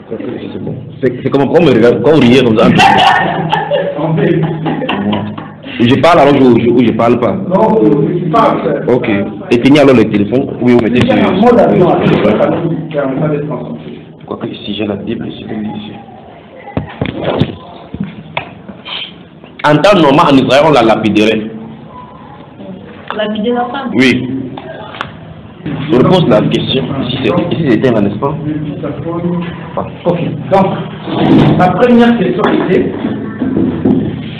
C'est bon. C'est comme quand on me regarde, quand on riait comme ça. Je parle alors ou je parle pas? Non, je parle. Ok. Éteignez alors le téléphone. Oui, vous mettez sur. Quoique ici j'ai la Bible, ici. En temps normal, en Israël, on la lapiderait. Lapider la femme? Oui. Je repose la question. Ici c'était là, n'est-ce pas? Ok. Donc, la première question était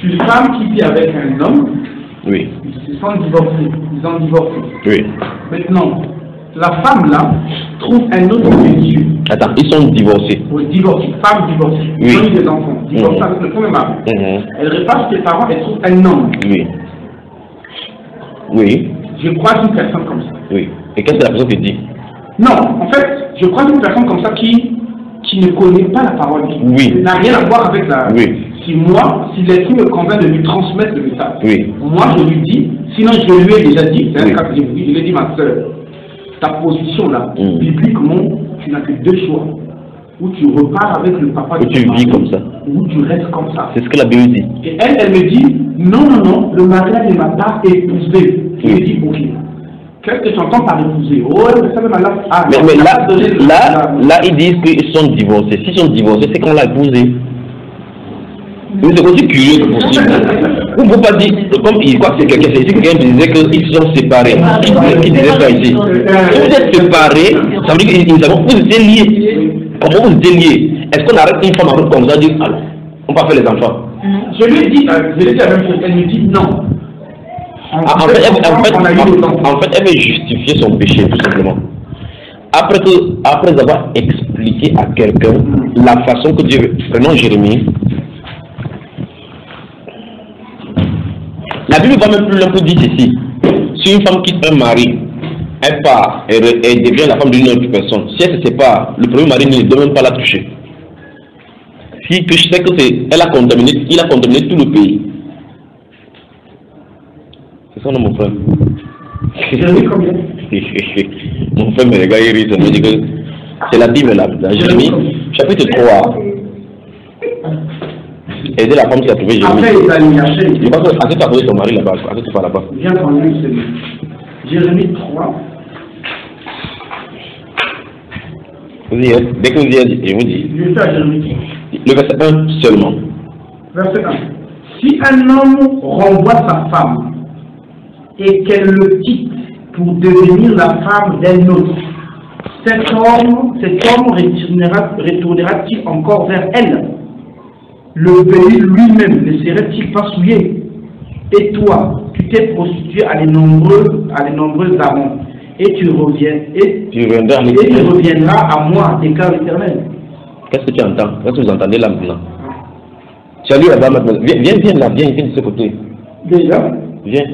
une femme qui vit avec un homme. Oui. Ils sont divorcés. Ils ont divorcé. Oui. Maintenant, la femme là trouve un autre monsieur. Attends, ils sont divorcés. Oui, divorcée. Femme divorcée. Oui. Ils ont eu des enfants. Divorcée avec le premier mari. Elle repasse ses parents, elle trouve un homme. Oui. Oui. Je croise une personne comme ça. Oui. Et qu'est-ce que la personne te dit? Non, en fait, je croise une personne comme ça qui ne connaît pas la parole. Oui. N'a rien à voir avec la. Oui. Si l'esprit me convainc de lui transmettre le message, oui. Moi je lui dis, sinon je lui ai déjà dit, c'est un cas que je lui ai dit, ma soeur, ta position là, bibliquement, tu n'as que deux choix. Ou tu repars avec le papa ou tu vis comme ça. Ou tu restes comme ça. C'est ce que la Bible dit. Et elle me dit, non, le mariage ne m'a pas épousé. Je lui dis, ok. Qu'est-ce que tu entends par épouser? Oh, ça me malade. Ah, mais là, ils disent qu'ils sont divorcés. S'ils sont divorcés, c'est qu'on l'a épousé. Mais c'est aussi curieux que possible. Vous ne pouvez pas dire, comme il croit que c'est quelqu'un qui disait qu'ils sont séparés. Qui disait ça ici? Si vous êtes séparés, ça veut dire que vous étiez liés. Comment vous étiez liés? Est-ce qu'on arrête une femme en route comme ça, dire, alors, on va faire les enfants? Je lui ai dit la même chose. Elle me dit non. En fait, elle veut justifier son péché, tout simplement. Après avoir expliqué à quelqu'un la façon que Dieu veut. Prenons Jérémie. La Bible va même plus loin pour dire ceci. Si une femme quitte un mari, elle part et devient la femme d'une autre personne. Si elle se sépare, le premier mari ne doit même pas la toucher. Si je sais que il a contaminé tout le pays. C'est ça, non, mon frère? Mon frère me regarde, il rit, ça me dit que c'est la Bible là. Jérémie, chapitre 3. Aider la femme qui a trouvé Jérémie. Après, il va lui chercher. Je pense que tu as trouvé ton mari là-bas. Est-ce que tu vas là-bas? Viens qu'on lui Jérémie 3. Vous y êtes. Dès que vous y êtes, je vous dis. Je suis à Jérémie 3. Le verset 1 seulement. Verset 1. Si un homme renvoie sa femme et qu'elle le quitte pour devenir la femme d'un autre, cet homme retournera-t-il encore vers elle? Le pays lui-même ne serait-il pas souillé? Et toi, tu t'es prostitué à les nombreux amants, et tu reviendras à moi, déclare l'Éternel. Qu'est-ce que tu entends? Qu'est-ce que vous entendez là maintenant? Tu as lu là-bas maintenant. Viens là, viens de ce côté. Déjà? Viens.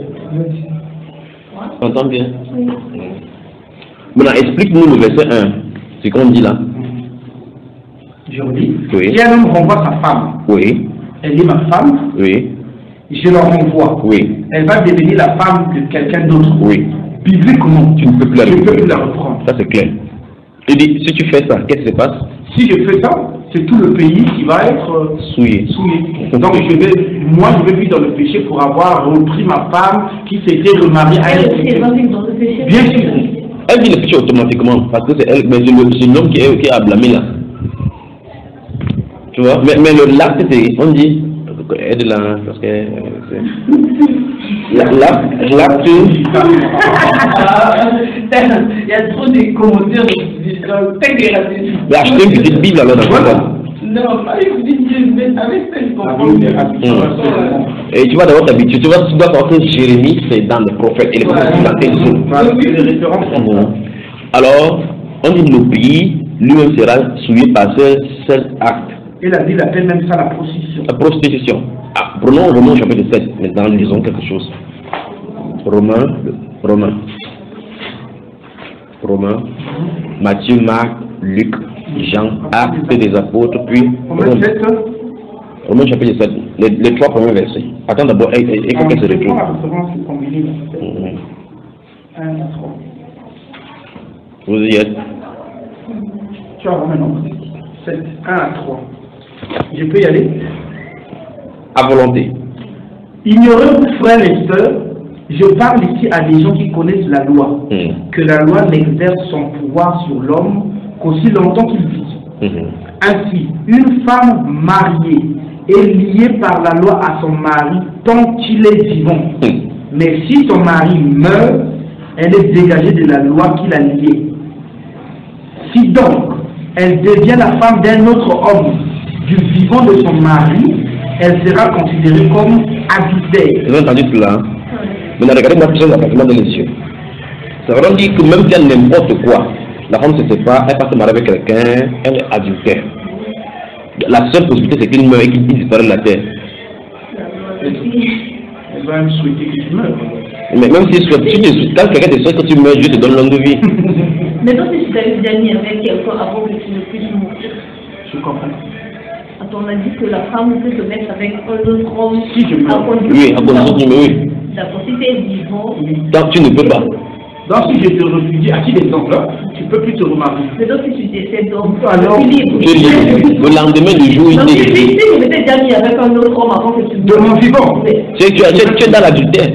Tu entends bien? Oui. Maintenant, explique-nous le verset 1. C'est qu'on dit là. Je redis. Oui. Si un homme renvoie sa femme, oui. Elle est ma femme, oui. Je la renvoie, oui. Elle va devenir la femme de quelqu'un d'autre, oui. Bibliquement, tu ne peux plus la reprendre. Ça c'est clair. Il dit, si tu fais ça, qu'est-ce qui se passe? Si je fais ça, c'est tout le pays qui va être souillé. Donc moi je vais vivre dans le péché pour avoir repris ma femme qui s'était remariée à elle. Bien sûr. Elle vit le péché automatiquement, parce que c'est elle, mais c'est l'homme qui a blâmé là. Tu vois, mais le l'acte, on dit, aide-la, parce que l'acte. Il y a trop de commentaires. Mais achetez une petite Bible alors dans le temps. Non, pas une petite Bible, mais avec ça, je comprends. Et tu vas d'abord t'habituer, tu dois savoir que Jérémie, c'est dans les prophètes, et les prophètes, c'est dans tes zones. Alors, on dit le pays, lui-même sera souillé par cet acte. Et la Bible appelle même ça la prostitution. La prostitution. Ah, prenons Romains chapitre 7, maintenant lisons quelque chose. Romains, Matthieu, Marc, Luc, Jean, Actes des apôtres, puis Romains chapitre 7, les trois premiers versets. Attends d'abord, et quelqu'un se retrouve. Vous y êtes. Tu vas voir maintenant. 7, 1 à 3. Je peux y aller? À volonté. Ignorez-vous, frères et sœurs, je parle ici à des gens qui connaissent la loi, que la loi n'exerce son pouvoir sur l'homme qu'aussi longtemps qu'il vit. Ainsi, une femme mariée est liée par la loi à son mari tant qu'il est vivant. Mais si son mari meurt, elle est dégagée de la loi qui l'a liée. Si donc elle devient la femme d'un autre homme du vivant de son mari, elle sera considérée comme adultère. Vous avez entendu cela? Maintenant, regardez-moi très attentivement dans les yeux. Ça veut dire que même si elle n'importe quoi, la femme se sépare, elle passe se marier avec quelqu'un, elle est adultère. La seule possibilité, c'est qu'il meurt et qu'il disparaît de la terre. Elle va même souhaiter que tu meurs. Mais même si quand quelqu'un te souhaite que tu meurs, Dieu te donne longue vie. Mais donc, si tu as eu d'amis avec quelqu'un avant que tu ne puisses mourir, Je comprends. on a dit que la femme peut se mettre avec un autre homme. Si je meurs. Oui, à condition que tu meurs, oui. D'accord, si tu es vivant. Donc tu ne peux pas. Donc si je te refuse, à qui l'exemple là, tu ne peux plus te remarier. Mais donc, si tu décèdes, donc, alors, tu es libre. Tu es libre. Le lendemain du jour, Donc, il si est. tu m'étais déjà mis avec un autre homme avant que tu De mon vivant. Tu es dans l'adultère.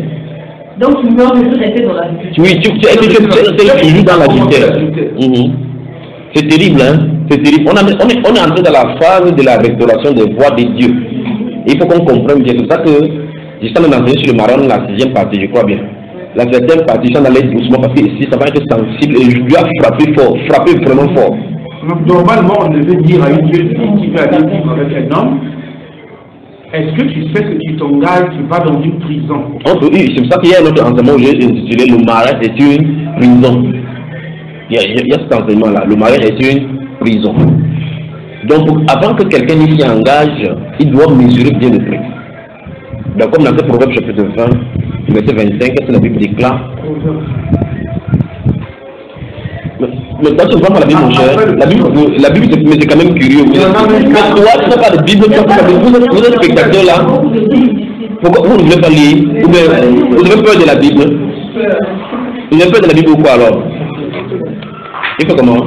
Donc, tu meurs, je veux rester dans la vie. Oui, tu es toujours dans l'adultère. C'est terrible, hein? C'est terrible. On est entré dans la phase de la restauration des voies de Dieu. Et il faut qu'on comprenne bien. C'est ça que je suis en train d'enseigner sur le Maron, la 6e partie, je crois bien. La 7e partie, je suis en train d'aller doucement parce que ici, ça va être sensible et je dois frapper fort, frapper vraiment fort. Donc, normalement, on devait dire à une jeune fille qui veut aller vivre avec un homme, est-ce que tu sais que tu t'engages, tu vas dans une prison? Oui, c'est pour ça qu'il y a un autre enseignement où j'ai intitulé le mariage est une prison. Il y a cet enseignement-là, le mariage est une prison. Donc, avant que quelqu'un s'y engage, il doit mesurer bien de près. Donc, comme dans ce Proverbe chapitre 20, verset 25, qu'est-ce que la Bible déclare? Mais quand tu ne vois pas la Bible, mon cher, la Bible c'est quand même curieux. Mais toi, tu n'as pas de Bible, vous êtes spectateur là. Pourquoi vous ne voulez pas lire? Vous avez peur de la Bible? Vous avez peur de la Bible ou quoi alors? Il faut comment?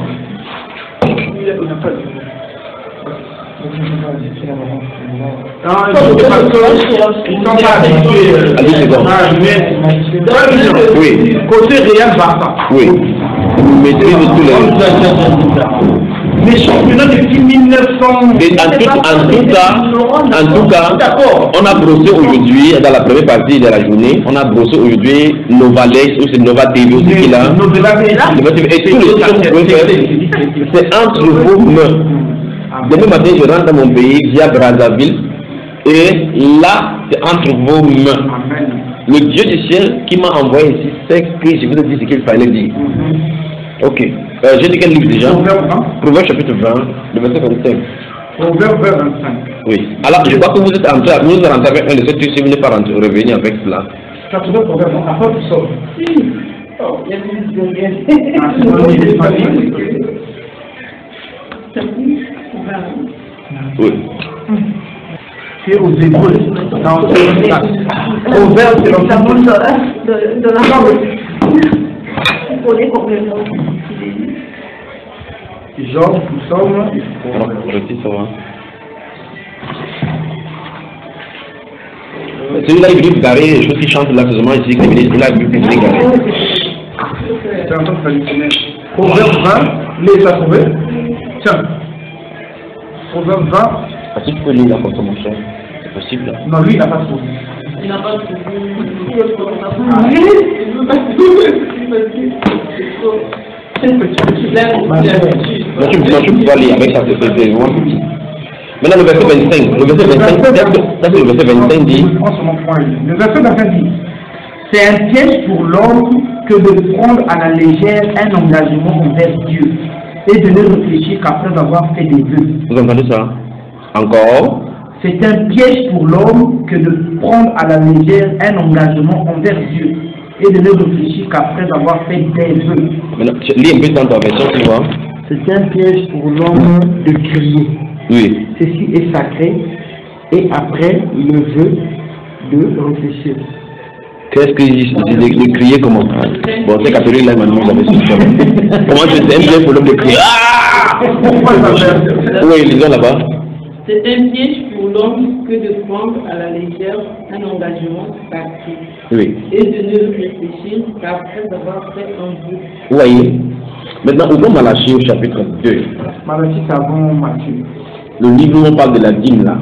Oui. Côté réel, Barça. Oui. Vous maîtrisez tous les. Les championnats depuis 1900. En tout cas, on a brossé aujourd'hui, dans la première partie de la journée, on a brossé aujourd'hui Novalex, ou c'est Nova TV aussi qui est là. Et tous les choses que vous pouvez faire, c'est entre vos mains. Demain matin, je rentre dans mon pays via Brazzaville, et là, c'est entre vos mains. Le Dieu du ciel qui m'a envoyé ici, c'est que je vous ai dit ce qu'il fallait dire. Ok. J'ai dit quel livre déjà? Proverbe chapitre 20, le verset 25. Proverbe 25. Oui. Alors, je crois que vous êtes entré avec un de ces trucs, si vous n'êtes pas revenir avec cela. Ça te Proverbe, à quoi tu sors? Oh, il y a oui. C'est aux Hébreux. Dans Proverbe, c'est l'ensemble de la langue. On est complètement. Job, nous sommes. Celui-là, il veut garer les choses qui chantent là, seulement ici, il veut garer. C'est un temps traditionnel. Proverbe 20, les a trouvés. Tiens. Proverbe 20. Ah, si tu peux lire là comme ça, mon cher, c'est possible. Non, lui, il n'a pas trouvé. Il n'a pas tu peux pas lire avec ça, c'est vraiment petit. Maintenant, le verset 25, ça c'est le verset 25 dit. Le verset 25 dit, c'est un piège pour l'homme que de prendre à la légère un engagement envers Dieu et de ne réfléchir qu'après avoir fait des vœux. Vous entendez ça? Encore? C'est un piège pour l'homme que de prendre à la légère un engagement envers Dieu et de ne réfléchir qu'après avoir fait des vœux. Maintenant, lis un peu dans ta version, tu vois. C'est un piège pour l'homme de crier. Oui. Ceci est sacré et après le vœu de réfléchir. Qu'est-ce que de crier comment? Bon, c'est catholique là, maintenant, vous avez su. Comment je sais un piège pour l'homme de crier? Ah! Oui, lisons là-bas. C'est un piège pour l'homme que de prendre à la légère un engagement tactique. Oui. Et de ne réfléchir qu'après avoir fait un bout. Vous voyez? Maintenant, ouvrons Malachie au chapitre 2. Malachie, c'est avant Matthieu. Le livre où on parle de la dîme là,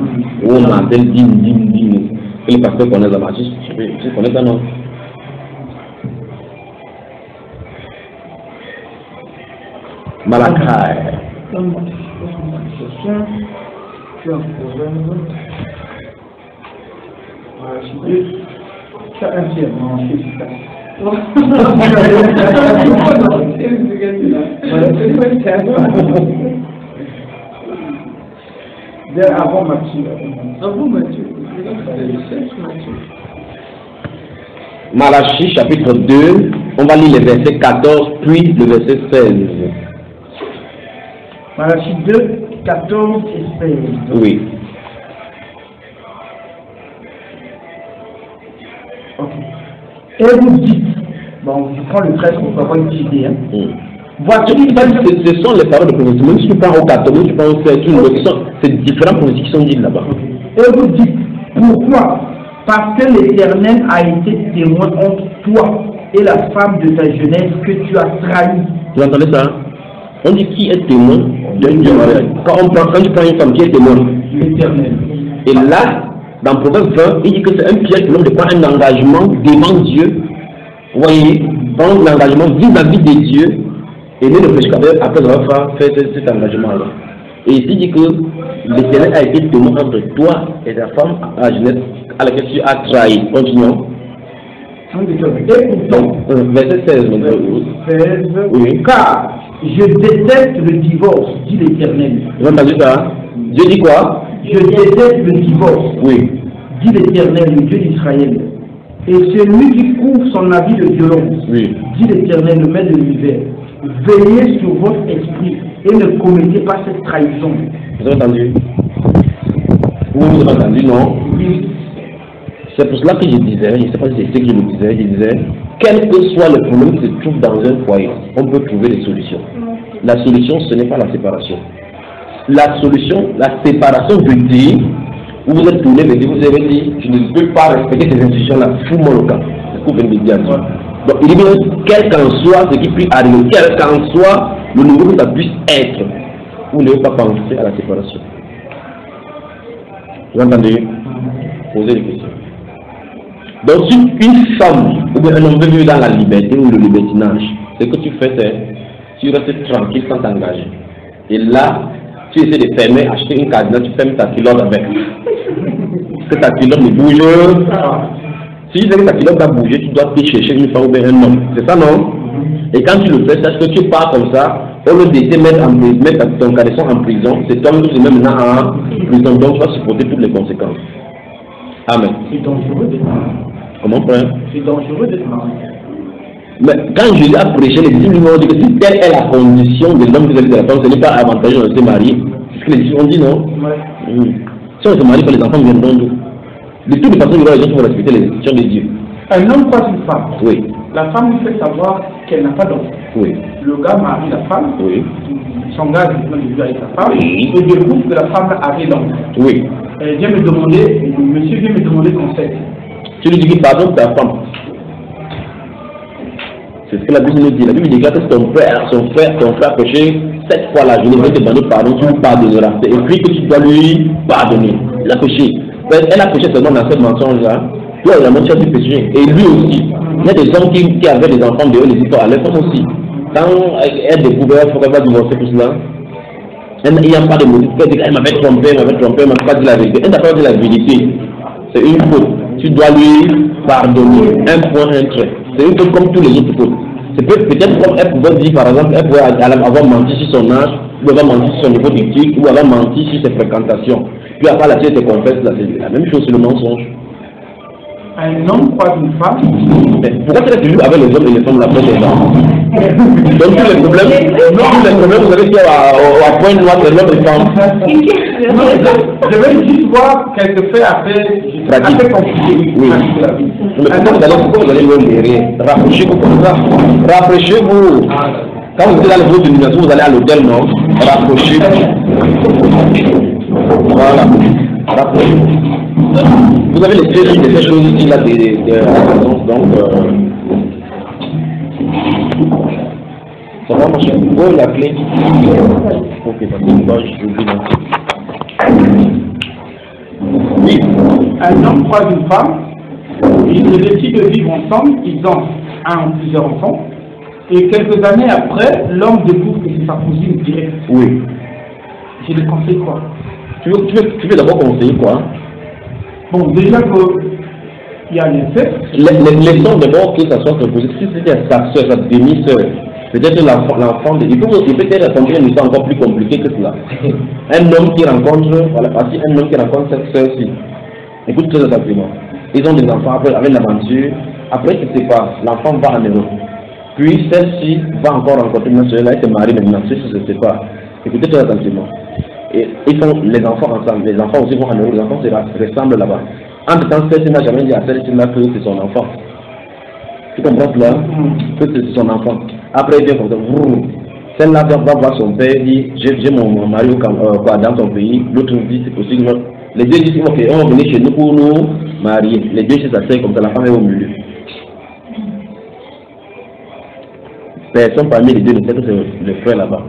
où on appelle dîme. Et les pasteurs connaissent la Malachie, tu connais ça non? Malachi. Avant Matthieu. Malachie chapitre 2, on va lire les versets 14 puis le verset 16. Malachie 2, 14 et 16. Oui. Ok. Et vous dites, bon, je prends le 13 pour avoir une idée. Hein. Voici, ce sont les paroles de prophétie. Même si tu parles au 14, tu parles au 16, c'est différentes prophéties qui sont dites là-bas. Et vous dites, pourquoi? Parce que l'Éternel a été témoin entre toi et la femme de ta jeunesse que tu as trahi. Vous entendez ça? On dit qui est témoin d'un Dieu mariage. Quand tu prends une femme qui est témoin, l'Éternel. Et là, dans Proverbe 20, il dit que c'est un piège pour l'homme de prendre un engagement devant Dieu. Vous voyez, prendre l'engagement vis-à-vis de Dieu et ne réfléchir après avoir fait cet engagement-là. Et ici, il dit que l'Éternel a été témoin entre toi et ta femme à la jeunesse à laquelle tu as trahi. Continuons. Donc, verset 16. 16. Oui. Car je déteste le divorce, dit l'Éternel. Vous avez entendu ça? Dieu dit quoi? Je déteste le divorce, oui, dit l'Éternel, le Dieu d'Israël. Et celui qui couvre son habit de violence, oui, dit l'Éternel, le maître de l'univers. Veillez sur votre esprit et ne commettez pas cette trahison. Vous avez entendu? Vous avez entendu, non? Oui. C'est pour cela que je disais, je ne sais pas si c'est ce que je me disais, quel que soit le problème qui se trouve dans un foyer, on peut trouver des solutions. La solution, ce n'est pas la séparation. La solution, la séparation veut dire, où vous êtes tourné, vous avez dit, je ne peux pas respecter ces institutions-là, fous-moi le camp. C'est ce que vous venez de dire. Donc il dit bien, quel qu'en soit ce qui puisse arriver, quel qu'en soit le niveau que ça puisse être, vous ne devez pas penser à la séparation. Vous entendez? Posez des questions. Donc si une femme ou bien un homme veut vivre dans la liberté ou le libertinage, ce que tu fais c'est, tu restes tranquille sans t'engager. Et là, tu essaies de fermer, acheter une cadenas, tu fermes ta culotte avec. Parce que ta culotte ne bouge. Si tu sais que ta culotte va bouger, tu dois te chercher une femme ou bien un homme. C'est ça non? Et quand tu le fais, sache que tu pars comme ça, au lieu de te mettre ton caresson en prison, c'est toi-même qui te mets maintenant en prison. Donc tu vas supporter toutes les conséquences. Amen. C'est dangereux d'être marié. Comment frère? C'est dangereux d'être marié. Mais quand Jésus a prêché, les disciples lui ont dit que si telle est la condition de l'homme vis-à-vis de la femme, ce n'est pas avantageux de se marier. C'est ce que les disciples ont dit, non? Ouais. Si on se marie, les enfants viendront d'où? De toutes les façons, il y aura les gens qui vont respecter les institutions de Dieu. Un homme croise une femme. Oui. La femme lui fait savoir qu'elle n'a pas d'enfant. Oui. Le gars marie la femme. Oui. Il s'engage de vivre avec sa femme. Oui. Et découvre que la femme avait l'enfant. Oui. Elle vient me demander, le monsieur vient me demander conseil. Tu lui dis qu'il pardonne ta femme. C'est ce que la Bible nous dit. La Bible dit que ton frère a péché 7 fois la journée, il va te demander pardon, tu lui pardonneras. C'est écrit que tu dois lui pardonner. Il a péché. Elle a péché seulement dans ce mensonge-là. Toi, également, tu as dû pécher. Et lui aussi. Il y a des hommes qui avaient des enfants de eux, les histoires à leur femme aussi. Quand elle découvre, il faut qu'elle va divorcer pour cela. Il n'y a pas de motif. Elle m'avait trompé, elle m'a pas dit la vérité. Elle n'a pas dit la vérité. C'est une faute. Tu dois lui pardonner. Un point, un trait. C'est une faute comme tous les autres fautes. C'est peut-être comme elle pouvait dire, par exemple, elle pouvait avoir menti sur son âge, ou avoir menti sur son niveau d'études, ou avoir menti sur ses fréquentations. Puis après, la fille te confesse, c'est la même chose, c'est le mensonge. Un homme croise une femme. Mais pourquoi tu es toujours avec les hommes et les femmes la première temps? Donc tous les problèmes, vous avez dit à point noir, c'est l'homme et femme. Je vais juste voir qu'elle se fait après compliqué. Oui. Mais pourquoi vous allez loin derrière? Rafraîchez-vous comme ça. Rafraîchez-vous. Quand vous êtes dans les autres dimensions, vous allez à l'hôtel, non? rapprochez. Voilà, rapprochez. Vous avez les séries de ces choses ici, là, donc, ça va marcher. Oh, la clé. Ok, parce que moi, je vous dis. Oui, un homme croise une femme, ils décident de vivre ensemble, ils ont un ou plusieurs enfants, et quelques années après, l'homme découvre que c'est sa cousine directe. Oui. Je lui conseille quoi? Tu veux d'abord conseiller quoi? Bon, déjà qu'il y a l'inceste. Laissons d'abord que ça soit proposé. Si c'était sa soeur, sa demi-soeur, peut-être l'enfant, il peut peut-être raconter une histoire encore plus compliquée que cela. Un homme qui rencontre, voilà, un homme qui rencontre cette soeur-ci, écoute très attentivement. Ils ont des enfants, après, avec l'aventure, après qu'ils se séparent, l'enfant va en Europe. Puis celle-ci va encore rencontrer une soeur, là, elle se marie maintenant, ceux-ci se séparent. Écoutez très attentivement. Et ils font les enfants ensemble, les enfants aussi vont en Europe, les enfants se ressemblent là-bas. En temps, celle-ci n'a jamais dit à celle-ci là que c'est son enfant. Tu comprends cela? Que c'est son enfant. Après, il vient comme ça. Celle-là va voir son père, dit j'ai mon mari dans ton pays. L'autre dit c'est possible. Les deux disent ok, on va venir chez nous pour nous marier. Les deux chez sa sœur, comme ça, la femme est au milieu. Personne parmi les deux ne sait que c'est le frère là-bas.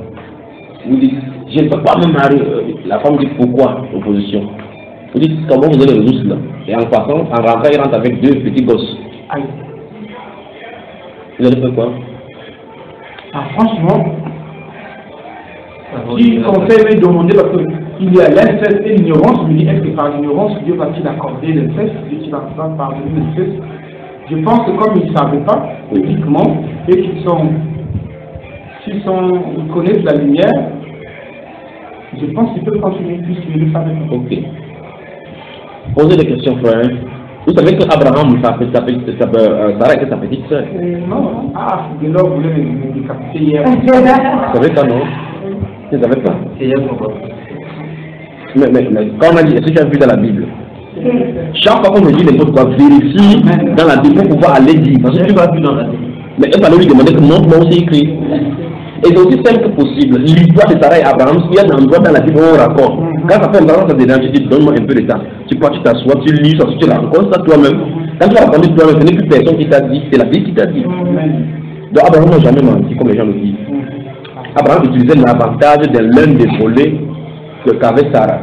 Vous dites je ne peux pas me marier. La femme dit pourquoi? Opposition. Vous dites comment vous allez résoudre cela? Et en passant, en rentrant, il rentre avec deux petits gosses. Aïe. Vous allez faire quoi? Ah, franchement, si conseil me demander, parce qu'il y a l'inceste et l'ignorance, je me dis, est-ce que par l'ignorance, Dieu va-t-il accorder l'inceste? Dieu va pardonner l'inceste? Je pense que comme ils ne savaient pas, éthiquement, et qu'ils ils connaissent la lumière, je pense qu'ils peuvent continuer puisqu'ils le savaient pas. Ok. Posez des questions, frère. Vous savez qu'Abraham, Sarah était sa petite soeur. Non, ah, Guélo voulait me décapiter hier. Vous savez ça, non? Vous ne savez pas? Mais quand on a dit, est-ce que tu as vu dans la Bible? Chaque fois qu'on me dit n'importe quoi, vérifie dans la Bible pour pouvoir aller dire. Parce que tu vas vu dans la Bible. Mais il fallait lui demander que montre-moi aussi écrit. Et c'est aussi simple que possible. L'histoire de Sarah et Abraham, il y a un endroit dans la Bible où on raconte. Quand ça fait un moment, ça te dérange, tu dis donne-moi un peu de temps. Tu t'assois, tu lis, tu racontes ça toi-même. Quand tu vas raconter toi-même, ce n'est plus personne qui t'a dit, c'est la Bible qui t'a dit. Donc Abraham n'a jamais menti, comme les gens le disent. Abraham utilisait l'avantage de l'un des volets qu'avait Sarah.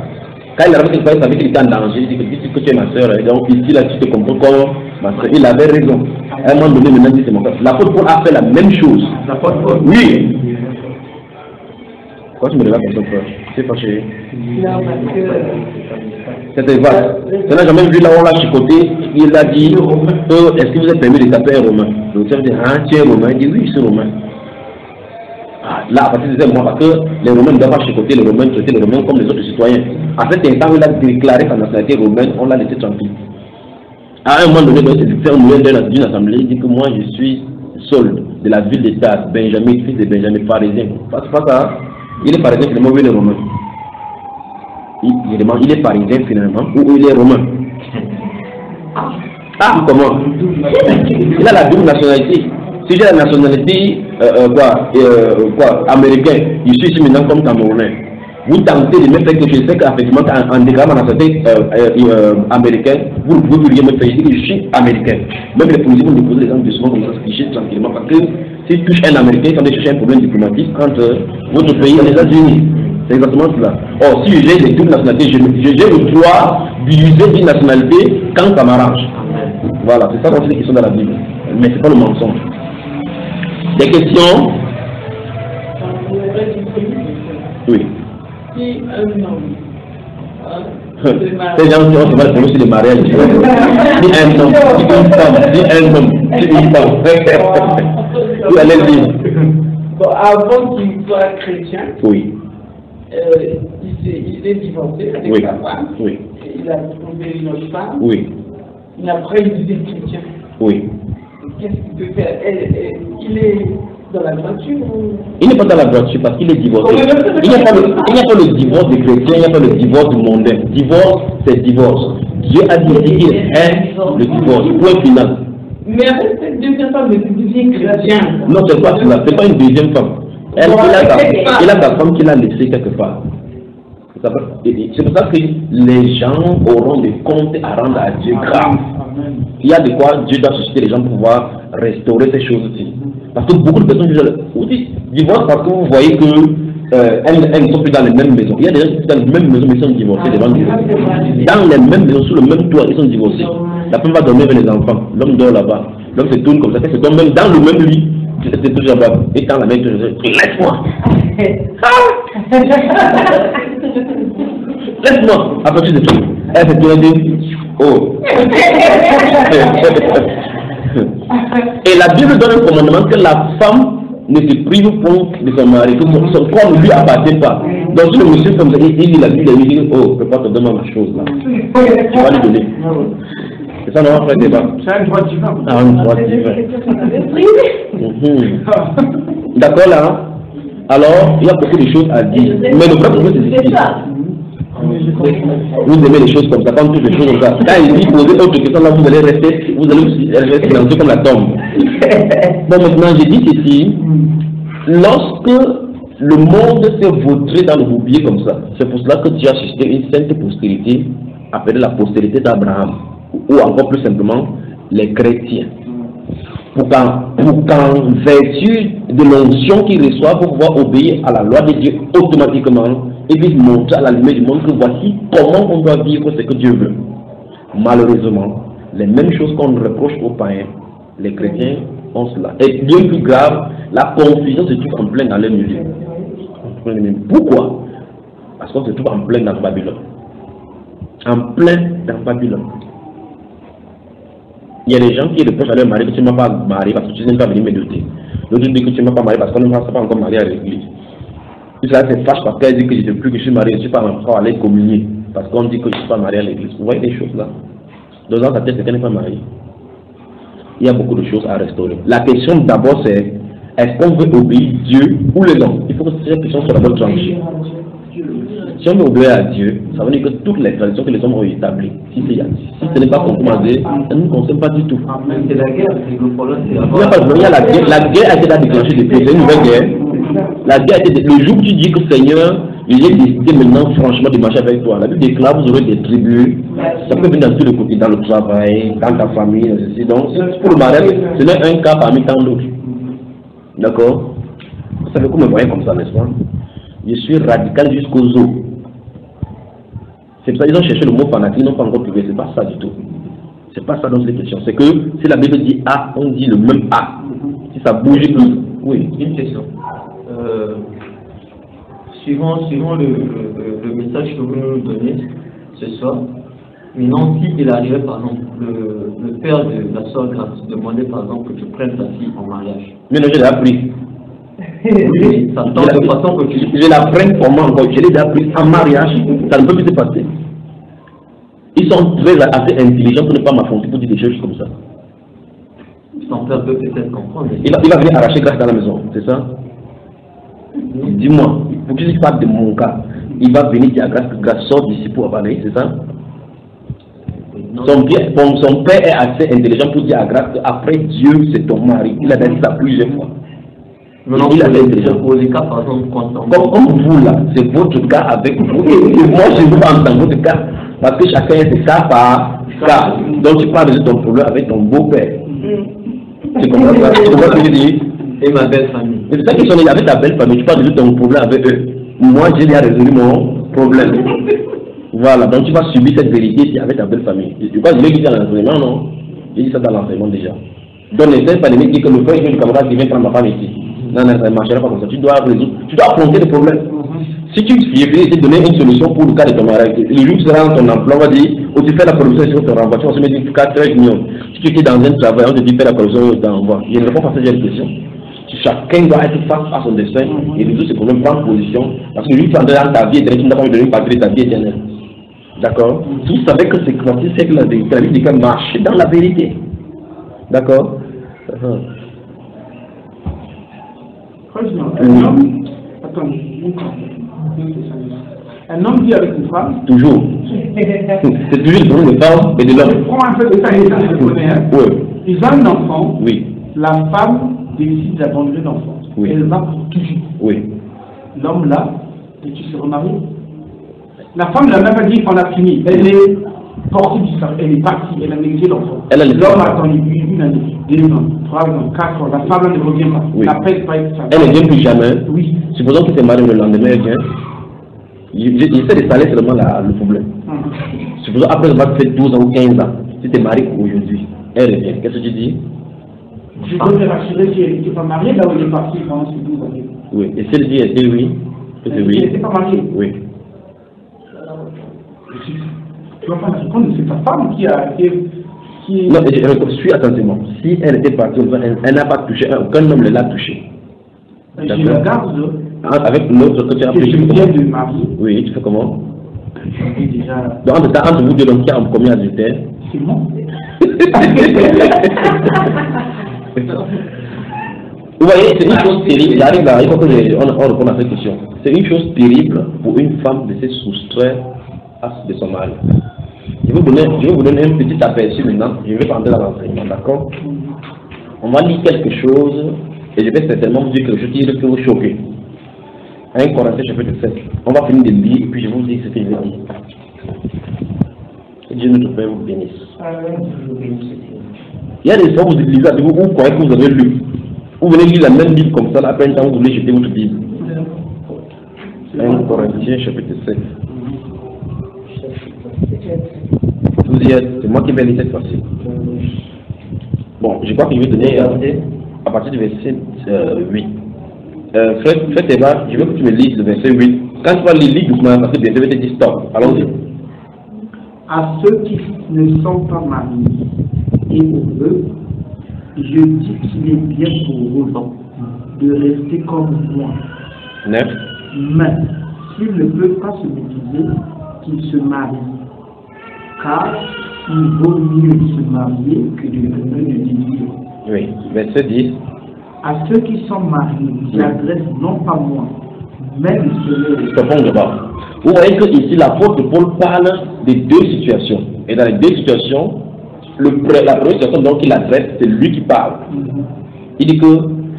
Quand il avait quelque chose, il savait qu'il était en danger, il dit que tu es ma soeur, donc ici là tu te comprends comme ma soeur. Il avait raison. À un moment donné, maintenant, il dit c'est mon frère. L'apôtre Paul a fait la même chose. L'apôtre Paul? Oui. Pourquoi tu me regardes comme ça, frère? Tu es fâché? Non, parce que... C'était vague. Tu n'as jamais vu là où on l'a chicoté, il a dit est-ce que vous êtes permis de taper un Romain? Le chef dit ah, tu es Romain? Il dit oui, je suis Romain. Là, à partir de ce moment, parce que les Romains ne doivent pas chicoter les Romains, traiter les Romains comme les autres citoyens. À cet instant, il a déclaré sa nationalité romaine, on l'a laissé tranquille. À un moment donné, c'est faire une d'une assemblée, il dit que moi je suis Saul de la ville d'État, Benjamin, fils de Benjamin, pharisien. C'est pas ça. Il est pharisien finalement ou il est romain? Il est pharisien finalement ou il est romain? Ah, comment? Il a la double nationalité. Si j'ai la nationalité américaine, je suis ici maintenant comme Camerounais. Vous tentez de me faire quelque chose, je sais qu'effectivement en déclarant ma nationalité américaine, vous ne pouvez rien me faire. Je dis que je suis américain. Même les policiers vont me poser les gens doucement comme ça, se ficher tranquillement. Parce que si touche un américain, quand il cherche un problème diplomatique entre votre pays et les États-Unis. C'est exactement cela. Or, si j'ai les doubles nationalités, j'ai le droit d'utiliser une nationalité quand ça m'arrange. Voilà, c'est ça qu'on dit qui sont dans la Bible. Mais c'est pas le mensonge. Des questions? Oui. Si un homme ces gens qui ont souvent pour aussi les mariages. Si un homme, si une femme, si un homme, si une femme. Oui, allez-y. Bon, avant qu'il soit chrétien, oui. Il est divorcé avec sa femme. Oui. Il a trouvé une autre femme. Oui. Et après, il devient chrétien. Oui. Qu'est-ce qu'il peut faire? Il est dans la droiture ou... Il n'est pas dans la droiture parce qu'il est divorcé. Il n'y a pas le divorce des chrétiens, il n'y a pas le divorce du mondain. Divorce, c'est divorce. Dieu a dit qu'il est le divorce. Point final. Mais avec cette deuxième femme, il devient chrétien. Non, c'est pas cela. C'est pas une deuxième femme. Il a sa femme qu'il a laissée quelque part. C'est pour ça que les gens auront des comptes à rendre à Dieu grave. Il y a de quoi Dieu doit susciter les gens pour pouvoir restaurer ces choses-ci. Parce que beaucoup de personnes vous dites divorcent parce que vous voyez que elles ne sont plus dans les mêmes maisons. Il y a des gens qui sont dans les mêmes maisons mais ils sont divorcés devant Dieu. Dans les mêmes maisons, sous le même toit, ils sont divorcés. La femme va dormir avec les enfants. L'homme dort là-bas. L'homme se tourne comme ça, se tourne même dans le même lit. C'est toujours là-bas. Et quand la mère te dit, laisse-moi. Laisse-moi. Après tu te tournes. Elle se tourne et dit, oh. Et la Bible donne un commandement que la femme ne se prive point de son mari, que son corps ne lui appartient pas. Donc si le monsieur comme ça, il lit la Bible et il dit, oh, prépare te donner ma chose là. Tu vas lui donner. C'est ça, non, après débat. C'est un droit divin. Ah, un droit divin. D'accord là. Alors, il y a beaucoup de choses à dire. Mais le problème, c'est ceci. Vous aimez les choses comme ça, quand toutes les choses comme ça. Quand il dit poser autre question, là, vous allez rester silencieux comme la tombe. Bon, maintenant, j'ai dit ceci. Lorsque le monde s'est vautré dans le boubier comme ça, c'est pour cela que Dieu a suscité une sainte postérité, appelée la postérité d'Abraham, ou encore plus simplement, les chrétiens. Pour qu'en vertu de l'onction qu'ils reçoivent pour pouvoir obéir à la loi de Dieu automatiquement, et puis montrer à la lumière du monde que voici comment on doit vivre ce que Dieu veut. Malheureusement, les mêmes choses qu'on reproche aux païens, les chrétiens ont cela. Et bien plus grave, la confusion se trouve en plein dans leur milieu. Pourquoi? Parce qu'on se trouve en plein dans Babylone. En plein dans Babylone. Il y a des gens qui reprochent à leur mari que tu ne m'as pas marié parce que tu n'es pas venu me doter. L'autre dit que tu ne m'as pas marié parce qu'on ne m'a pas encore marié à l'église. Puis ça se fâche parce qu'elle dit que je ne sais plus que je suis marié, je ne suis pas encore allé communier parce qu'on dit que je ne suis pas marié à l'église. Vous voyez des choses là. Dans sa tête, c'est qu'elle n'est pas mariée. Il y a beaucoup de choses à restaurer. La question d'abord c'est, est-ce qu'on veut obéir Dieu ou les hommes? Il faut que cette question soit d'abord tranchée. Si on veut obéir à Dieu, ça veut dire que toutes les traditions que les hommes ont établies, si ce n'est pas compromisé, ça ne nous concerne pas du tout. C'est la guerre, c'est le problème. Il n'y a pas de problème, la guerre a été déclenchée depuis, c'est une nouvelle guerre. La guerre a été le jour où tu dis que Seigneur, j'ai décidé maintenant franchement de marcher avec toi. La Bible déclare, vous aurez des tribus, ça peut venir dans tous les côtés, dans le travail, dans ta famille, etc. Donc pour le mariage, ce n'est un cas parmi tant d'autres. D'accord? Vous savez comment me voyez comme ça, n'est-ce pas? Je suis radical jusqu'aux os. C'est pour ça qu'ils ont cherché le mot fanatique, ils n'ont pas encore trouvé. C'est pas ça du tout. C'est pas ça dans ces questions. C'est que si la Bible dit A, on dit le même A. Si ça bouge plus. Oui. Une question. Suivant le message que vous nous donnez ce soir, maintenant s'il arrivait par exemple, le père de la soeur Grace demandait par exemple que tu prennes ta fille en mariage. Mais non, je l'ai appris. Oui, ça tente de façon que tu... Je la prenne comment encore? Je l'ai déjà pris en mariage, ça ne peut plus se passer. Ils sont assez intelligents pour ne pas m'affronter pour dire des choses comme ça. Son père peut peut-être comprendre. Il va venir arracher Grace dans la maison, c'est ça? Dis-moi, pour que je parle de mon cas, il va venir dire à Grace que Grace sort d'ici pour parler, c'est ça? Son père est assez intelligent pour dire à Grace qu'après Dieu c'est ton mari. Il a dit ça plusieurs fois. Maintenant, il a intelligent pour les cas par exemple comme vous là, c'est votre cas avec vous. Et moi je vous parle dans votre cas. Parce que chacun est cas par cas. Donc tu parles de ton problème avec ton beau-père. Tu comprends ça? Tu comprends ce que je dis? Et ma belle famille. C'est ça qu'ils sont avec ta belle famille, tu parles de ton problème avec eux. Moi j'ai déjà résolu mon problème. Voilà, donc tu vas subir cette vérité avec ta belle famille. Je crois que je l'ai dit dans l'enseignement, non? J'ai dit ça dans l'enseignement déjà. Donc les frères pandémiques disent que le frère du camarade qui vient prendre ma femme ici. Non, ça ne marchera pas comme ça. Tu dois résoudre, tu dois affronter le problème. Si tu essayer de donner une solution pour le cas de ton mariage, le jour où tu seras dans ton emploi, on va dire, ou tu fais la production sur ton renvoi, tu vas se mettre 4 millions. Si tu étais dans un travail, on te dit fais la production sur ton renvoi. Je ne réponds pas à cette question. Chacun doit être face à son destin et résoudre ses problèmes, prendre position. Parce que le jour où tu entres dans ta vie éternelle, tu n'as pas envie de donner une partie de ta vie éternelle. D'accord? Vous savez que c'est quand c'est que la vérité, la vie dit qu'elle marche dans la vérité. D'accord? Un homme vit avec une femme. Toujours. C'est toujours le problème de femme et de l'homme. Prends un peu de ça, Oui. Ils ont un enfant. Oui. La femme décide d'abandonner l'enfant. oui. Elle va pour toujours. Oui. L'homme là, et tu se remaries. La femme n'a même pas dit qu'on a fini. Elle est portée du sang, elle est partie, elle a négligé l'enfant. L'homme a attendu une année, 2 ans, 3 ans, 4 ans. La femme ne revient pas. Oui. N'appelle pas être Elle ne vient plus jamais. Oui. Supposons qu'il s'est marié le lendemain, elle vient. Il essaie de saler seulement le problème. Supposons après avoir fait 12 ans ou 15 ans, si tu es marié aujourd'hui, elle revient. Qu'est-ce que tu dis? Je dois me rassurer si elle n'était pas mariée là où elle est partie pendant ces 12 années. Oui. Et si elle dit elle oui, elle n'était pas mariée. Oui. Tu vas pas me répondre, c'est ta femme qui a été. Non, je suis attentivement. Si elle était partie, elle n'a pas touché, aucun homme ne l'a touché. Je la garde. Avec l'autre que tu as pris. Je viens de marier. Oui, tu fais comment? Déjà. Donc, entre vous deux, donc, qui a un premier adultère? C'est moi. Vous voyez, c'est une chose terrible. J'arrive là, il faut qu'on réponde à cette question. C'est une chose terrible pour une femme de se soustraire de son mari. Je vais vous donner un petit aperçu maintenant. Je vais pas entrer dans l'enseignement, d'accord? On va lire quelque chose et je vais certainement vous dire quelque chose qui va vous choquer. 1 Corinthiens chapitre 7. On va finir de lire et puis je vais vous dire ce que je vais dire. Que Dieu notre Père vous bénisse. Il y a des fois où vous lisez, vous croyez que vous avez lu. Vous venez lire la même Bible comme ça, là, après un temps vous voulez jeter votre Bible. 1 Corinthiens chapitre 7. Vous y êtes, c'est moi qui vais lire cette fois-ci. Bon, je crois que je vais donner à partir du verset 8. Faites Eva, je veux que tu me lises le verset 8. Quand tu vas lire doucement, parce que bientôt je vais te dire stop. Allons-y. À ceux qui ne sont pas mariés et pour eux, je dis qu'il est bien pour eux de rester comme moi. 9. Mais s'ils ne peuvent pas se maîtriser, qu'ils se marient. Car il vaut mieux se marier que de diviser. Oui, verset 10. À ceux qui sont mariés, j'adresse non pas moi, mais le Seigneur. Stoppons d'abord. Vous voyez que ici l'apôtre Paul parle des deux situations. Et dans les deux situations, la première situation donc qu'il adresse, c'est lui qui parle. Il dit que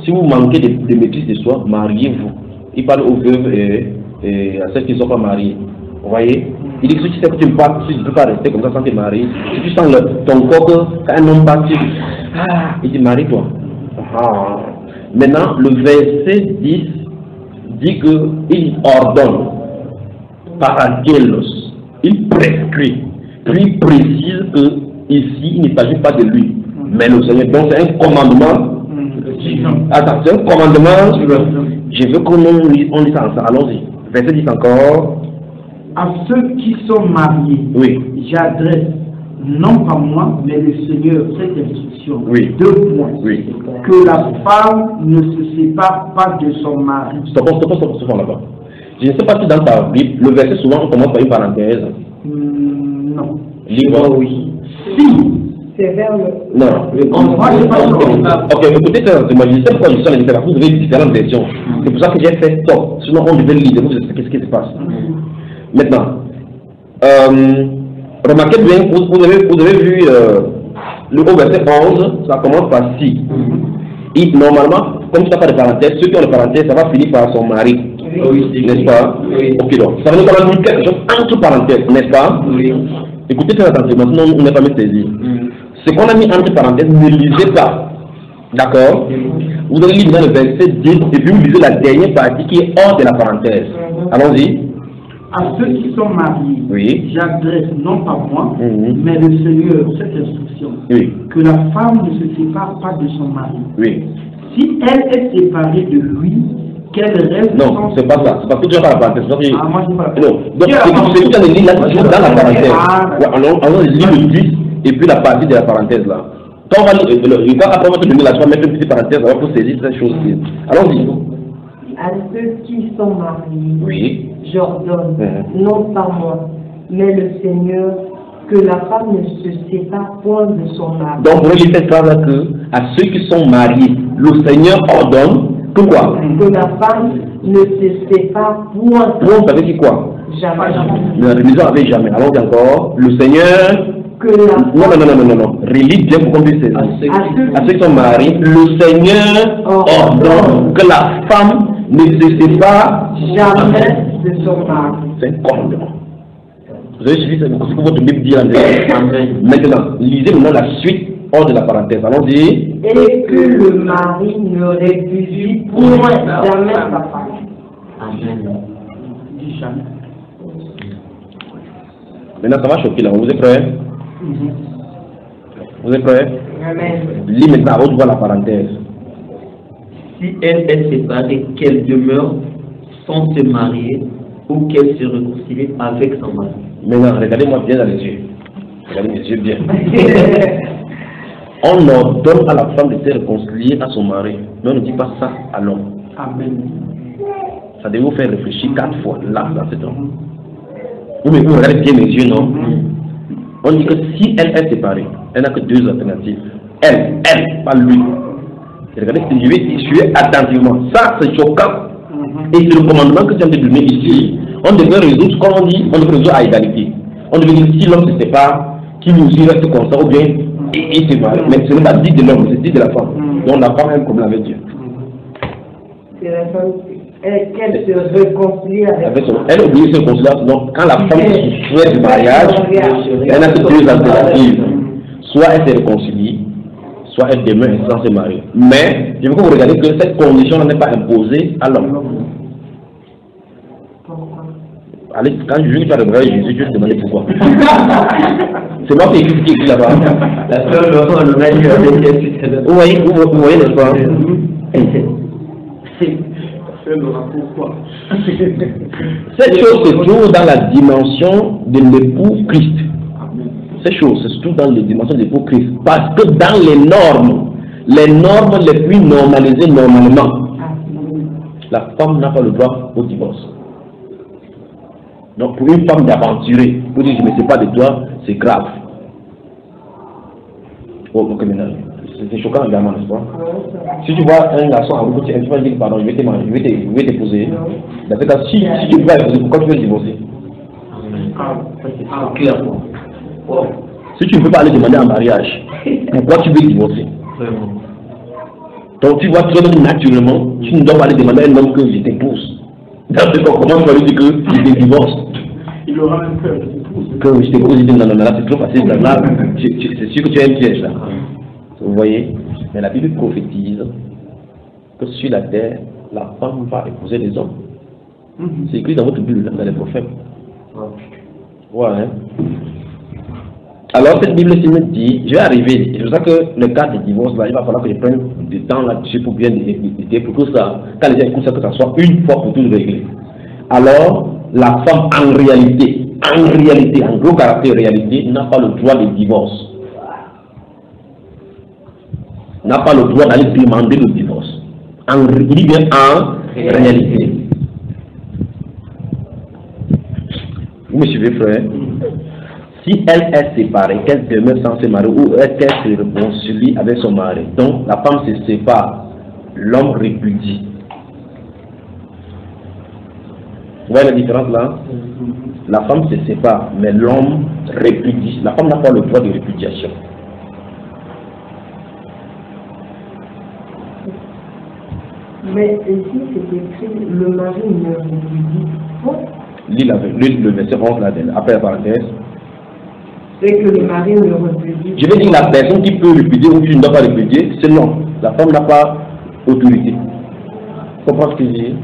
si vous manquez de maîtrise de soi, mariez-vous. Il parle aux veuves et à celles qui ne sont pas mariées. Vous voyez? Il dit que si tu sais que tu ne peux pas rester comme ça sans te marier, si tu sens ton corps que quand un homme passe, il dit marie-toi. Maintenant, le verset 10 dit qu'il ordonne par angelos, il prescrit, puis il précise que ici il ne s'agit pas de lui, mais le Seigneur. Donc c'est un commandement. Attends, c'est un commandement. Je veux qu'on lise ça ensemble. Allons-y. Verset 10 encore. À ceux qui sont mariés, oui, j'adresse non pas moi, mais le Seigneur cette instruction. Oui. 2 points. Oui. Que la femme ne se sépare pas de son mari. Stop là-bas. Je ne sais pas si dans ta Bible, le verset souvent on commence par une parenthèse. Non. Livre, oui. Si. C'est vers le. Non. Moi, je pas ok, écoutez, moi je sais pourquoi je suis en différence. Vous avez différentes versions. C'est pour ça que j'ai fait stop. Sinon on devait lire, vous expliquer ce qui se passe. Maintenant, remarquez bien, vous avez vu le haut verset 11, ça commence par si. Et normalement, comme tu n'as pas de parenthèse, ceux qui ont des parenthèses, ça va finir par son mari. Oui, n'est-ce pas? Oui. Ok, donc, ça veut dire qu'on a mis quelque chose entre parenthèses, n'est-ce pas? Oui. Écoutez très attentivement, sinon on n'est pas mis saisi. Ce qu'on a mis entre parenthèses, ne lisez pas. D'accord? Vous allez lire dans le verset 10 et puis vous lisez la dernière partie qui est hors de la parenthèse. Allons-y. À ceux qui sont mariés, oui, j'adresse non pas moi, mais le Seigneur cette instruction. Oui. Que la femme ne se sépare pas de son mari. Oui. Si elle est séparée de lui, qu'elle reste. Non, c'est pas ça. C'est parce que tu as pas la parenthèse. Ah, moi je ne sais pas. Non. Donc, c'est que tu as les lignes là, toujours dans la parenthèse. Alors, lis le 10 et puis la partie de la parenthèse là. Quand on va lire, après on va te donner la chose, mettre une petite parenthèse, alors pour saisir cette chose-ci. Allons-y. À ceux qui sont mariés, oui, j'ordonne, non pas moi, mais le Seigneur, que la femme ne se sépare point de son mari. Donc, vous voyez cette phrase-là que, à ceux qui sont mariés, le Seigneur ordonne que quoi? Que la femme ne se sépare point. Point, ça veut dire quoi? Jamais. Ne réalisons avec jamais. Allons-y encore. Le Seigneur que la Non. Relis bien pour qu'on puisse saisir. À ceux qui sont mariés, le Seigneur ordonne que la femme ne se sépare jamais de son mari. C'est un commandement. Vous avez suivi ce que votre Bible dit en Amen. Maintenant, lisez maintenant la suite hors de la parenthèse. Allons-y. Et que le mari ne répudie point jamais sa femme. Amen. Maintenant, ça va choquer là. Vous êtes prêts? Vous êtes prêts? Amen. Lis maintenant à haute voix la parenthèse. Si elle est séparée, qu'elle demeure sans se marier ou qu'elle se réconcilie avec son mari. Maintenant, regardez-moi bien dans les yeux. Regardez mes yeux bien. On ordonne à la femme de se réconcilier à son mari, mais on ne dit pas ça à l'homme. Amen. Ça devait vous faire réfléchir 4 fois là, dans cet homme. Vous regardez bien mes yeux, non? On dit que si elle est séparée, elle n'a que 2 alternatives. Elle, pas lui. Et regardez, je vais suivre attentivement. Ça, c'est choquant. Et c'est le commandement que tu as donné ici. On devrait résoudre, comme on dit, on devrait résoudre à égalité. On devrait dire si l'homme se sépare, qu'il nous y reste comme ça, ou bien il se marie. Mais ce n'est pas dit de l'homme, c'est dit de la femme. Donc on n'a pas un problème avec Dieu. C'est la femme qu'elle se réconcilie avec son mari. Elle oublie se réconcilier. Donc quand la femme souhaite du mariage, elle n'a que 2 alternatives. Soit elle se réconcilie, soit elle demeure sans se marier. Mais je veux que vous regardez que cette condition n'est pas imposée à l'homme. Allez, quand je dis que tu as regardé Jésus, je vais te demander pourquoi. C'est moi qui ai écrit là-bas. La seule Laurent, le mec qui a dit vous voyez, n'est-ce pas? Cette chose se trouve dans la dimension de l'époux Christ. Ces choses se trouvent dans les dimensions de l'époux Christ. Parce que dans les normes les plus normalisées normalement, la femme n'a pas le droit au divorce. Donc pour une femme d'aventurer, pour dire je ne me sépare de toi, c'est grave. Oh, ok, maintenant, c'est choquant également, n'est-ce pas? Si tu vois un garçon en route, tu vas dire pardon, je vais t'épouser. Dans ce cas, si tu veux épouser, pourquoi tu veux divorcer? C'est clair. Si tu ne peux pas aller demander en mariage, pourquoi tu veux divorcer? Donc tu vois, toi-même naturellement, tu ne dois pas aller demander à un homme que je t'épouse. Dans ce cas, comment tu vas lui dire que je te divorce? Il aura même peur de t'épouser. Que je t'épouse, il dit non, là c'est trop facile, là, c'est sûr que tu as un piège là. Vous voyez? Mais la Bible prophétise que sur la terre, la femme va épouser les hommes. C'est écrit dans votre Bible, dans les prophètes. Ouais, hein? Alors cette Bible-ci me dit, je vais arriver, c'est pour ça que le cas de divorce là, il va falloir que je prenne du temps là-dessus pour bien discuter, pour que ça, quand les gens écoutent ça, que ça soit une fois pour toutes réglé. Alors, la femme en réalité, en gros caractère réalité, n'a pas le droit de divorce. N'a pas le droit d'aller demander le divorce. Il dit bien en réalité. Vous me suivez, frère? Si elle est séparée, qu'elle demeure sans se marier ou qu'elle se réconcilie avec son mari, donc la femme se sépare, l'homme répudie. Vous voyez la différence là? La femme se sépare, mais l'homme répudie. La femme n'a pas le droit de répudiation. Mais ici, c'est écrit, le mari ne répudie point. Lis le verset 11 là, après la parenthèse. C'est que le mari ne répudie. Je vais dire la personne qui peut répudier ou qui ne doit pas répudier, c'est l'homme. La femme n'a pas autorité. Vous comprenez ce que je dis?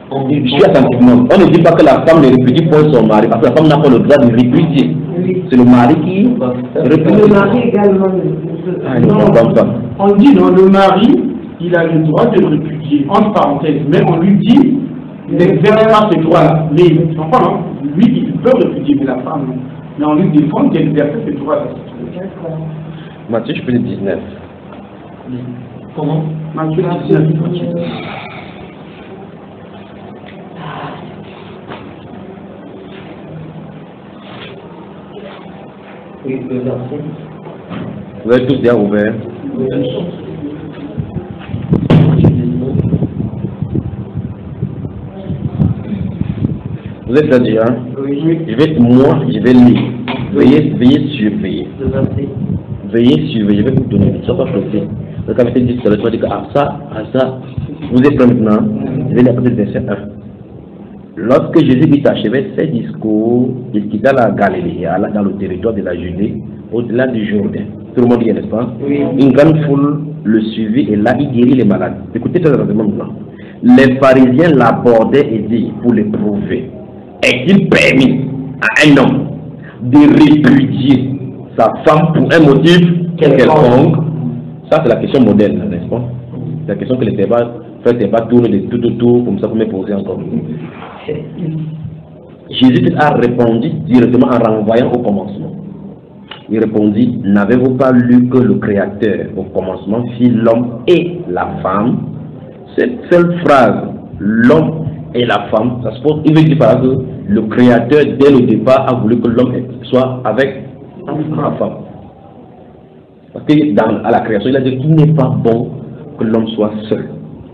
Je suis attentivement. On ne dit pas que la femme ne répudie point son mari, parce que la femme n'a pas le droit de répudier. Oui. C'est le mari qui répudie. Le mari également. On dit non, le mari, il a le droit de le répudier, entre parenthèses, mais on lui dit, il n'exerce pas ce droit-là. Mais tu comprends, non? Lui, il peut répudier, mais la femme, non. Mais on lui défend d'exercer ce droit-là. Matthieu, je peux dire 19. Comment? Matthieu 19. Oui, le verset. Vous êtes tous bien ouverts. Vous êtes là déjà? Oui. Je vais lire Veillez surveiller. Veillez surveiller. Je vais vous donner. Ne sois pas pressé. Le capitaine dit, ça dit que ça, vous êtes prêts maintenant. Je vais l'appeler le verset 1. Lorsque Jésus-Christ achevait ses discours, il quitta la Galilée, alla dans le territoire de la Judée, au-delà du Jourdain. Tout le monde dit, n'est-ce pas? Oui. Une grande foule le suivit et là, il guérit les malades. Écoutez très attentivement maintenant. Les pharisiens l'abordaient et dirent, pour le prouver, est-il permis à un homme de répudier sa femme pour un motif quelconque? Ça, c'est la question moderne, n'est-ce pas? C'est la question que les débats tournent de tout, comme ça, pour me poser encore. Jésus a répondu directement en renvoyant au commencement. Il répondit, n'avez-vous pas lu que le Créateur, au commencement, fit l'homme et la femme? Cette seule phrase, l'homme et la femme, ça se pose, il veut dire par là que le Créateur, dès le départ, a voulu que l'homme soit avec la femme. Parce que à la création, il a dit qu'il n'est pas bon que l'homme soit seul.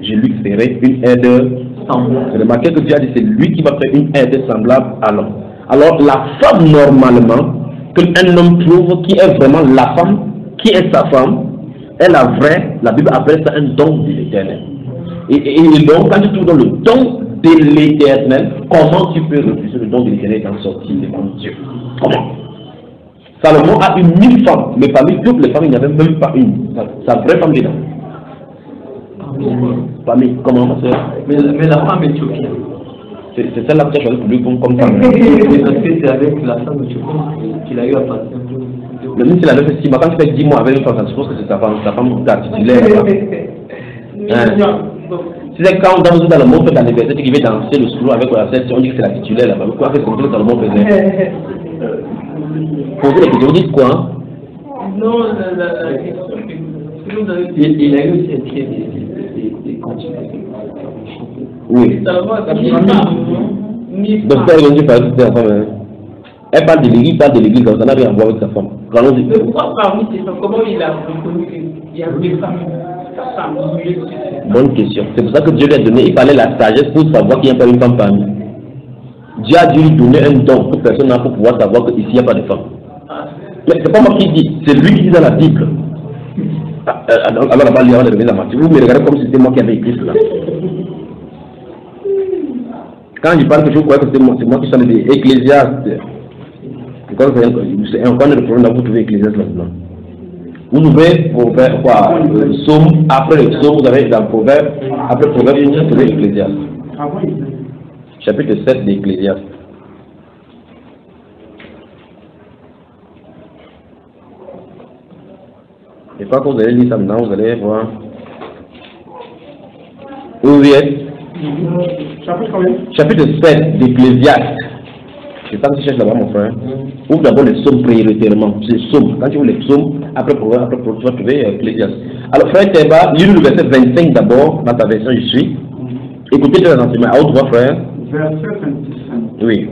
Je lui ferai une aide semblable. Remarquez que Dieu a dit c'est lui qui va faire une aide semblable à l'homme. Alors la femme, normalement, qu'un homme trouve qui est vraiment la femme, qui est sa femme, est la vraie, la Bible appelle ça un don de l'Éternel. Et donc, quand tu trouves dans le don de l'Éternel, comment tu peux refuser le don de l'Éternel et t'en sortir devant Dieu? Comment? Salomon a eu 1000 femmes, mais parmi toutes les femmes, il n'y avait même pas une. Sa vraie femme dedans. Parmi, comment ça? Mais la femme éthiopienne. C'est celle-là que tu as choisi pour lui comme femme. Parce que c'est avec la femme éthiopienne qu'il a eu à passer. Mais même s'il avait fait 6 mois, quand tu fais 10 mois avec une femme, ça suppose que c'est sa femme titulaire. Si c'est quand dans le monde fait l'anniversaire, qui vient danser le solo avec la scène, on dit que c'est la titulaire là-bas. Pourquoi c'est comme ça que le monde faisait? Posez la question, vous dites quoi? Non, la question que il a eu aussi des continuations. Oui. Donc ça, il parle de sa femme. Elle parle de l'église, ça n'a rien à voir avec sa femme. Mais pourquoi parmi ces femmes, comment il a reconnu qu'il y a des femmes? Bonne question. C'est pour ça que Dieu lui a donné, il fallait la sagesse pour savoir qu'il n'y a pas une femme parmi. Dieu a dû lui donner un don que personne n'a pour pouvoir savoir qu'ici il n'y a pas de femme. Mais c'est pas moi qui dis, c'est lui qui dit dans la Bible. Alors là-bas, il y a la matière. Vous me regardez comme si c'était moi qui avais écrit cela. Quand je parle que je crois que c'est moi qui suis des Ecclésiastes. C'est un point de problème là, vous trouvez Ecclésiastes maintenant. Vous trouvez Proverbe, quoi, Psaume, après le Psaume, vous avez dans Proverbe, après Proverbe, vous trouvez Ecclésiastes. Chapitre 7 d'Ecclésiastes. Et quand vous allez lire ça maintenant, vous allez voir. Où vous êtes? Chapitre 7 d'Ecclésiastes. Je ne sais pas si je cherche là-bas, mon frère. Ouvre d'abord les psaumes prioritairement. C'est les psaumes. Quand tu ouvres les psaumes, après tu vas trouver Ecclésiastes. Alors, frère Théba, lis le verset 25 d'abord, dans ta version, je suis. Écoutez tes enseignements. À haute voix, frère. Verset 25. Oui.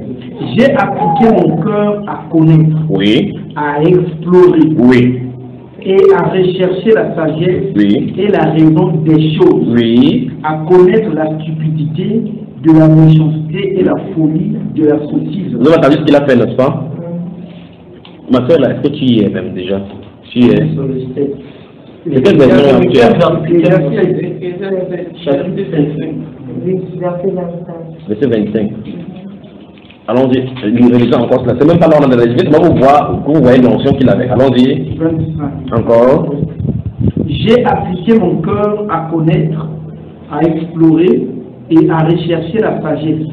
J'ai appliqué mon cœur à connaître. Oui. À explorer. Oui. Et à rechercher la sagesse. Oui. Et la raison des choses. Oui. À connaître la stupidité de la méchanceté et la folie de la sottise. Vous avez entendu ce qu'il a fait, n'est-ce pas? Ma soeur, là, est-ce que tu y es même déjà? Tu y es. C'est quelle version tu as? Chapitre 25. Verset 25. Allons-y, lisons encore cela. C'est même pas là, on a résumé, c'est vous voyez l'onction qu'il avait. Allons-y. 25. Encore. J'ai appliqué mon cœur à connaître, à explorer et à rechercher la sagesse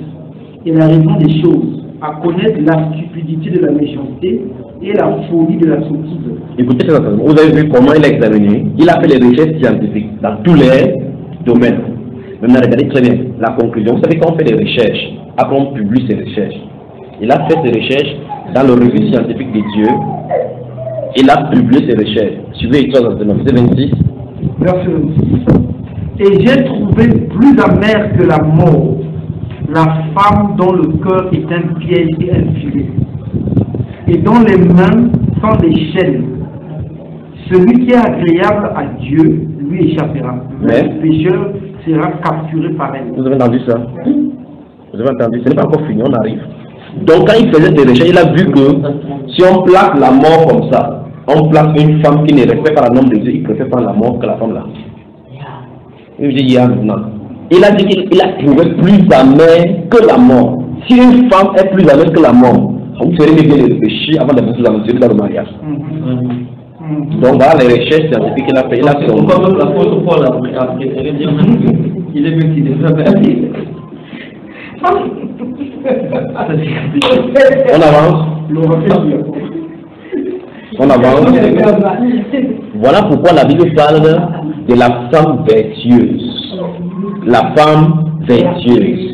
et la raison des choses, à connaître la stupidité de la méchanceté et la folie de la sottise. Écoutez ça, vous avez vu comment il a examiné. Il a fait les recherches scientifiques dans tous les domaines. Maintenant, regardez très bien la conclusion. Vous savez quand on fait des recherches, après on publie ces recherches. Il a fait ses recherches dans le revue scientifique de Dieu. Il a publié ses recherches. Suivez l'histoire dans verset 26. Verset 26. Et j'ai trouvé plus amère que la mort la femme dont le cœur est un piège et un filet, et dont les mains sont des chaînes. Celui qui est agréable à Dieu lui échappera. Mais le pécheur sera capturé par elle. Vous avez entendu ça? Vous avez entendu? Ce n'est pas encore fini, on arrive. Donc quand il faisait des recherches, il a vu que si on place la mort comme ça, on place une femme qui ne respecte pas la norme de Dieu, il préfère prendre la mort que la femme là. Il dit hier maintenant. Il a dit qu'il a trouvé plus amer que la mort. Si une femme est plus amère que la mort, vous ferez bien réfléchir avant de vous avancer dans le mariage. Donc voilà les recherches scientifiques qu'il a fait. Il a fait. Pourquoi même l'apôtre Paul a préféré dire qu'il est mieux qu'il devrait. On avance. On avance. Voilà pourquoi la Bible parle de la femme vertueuse. La femme vertueuse.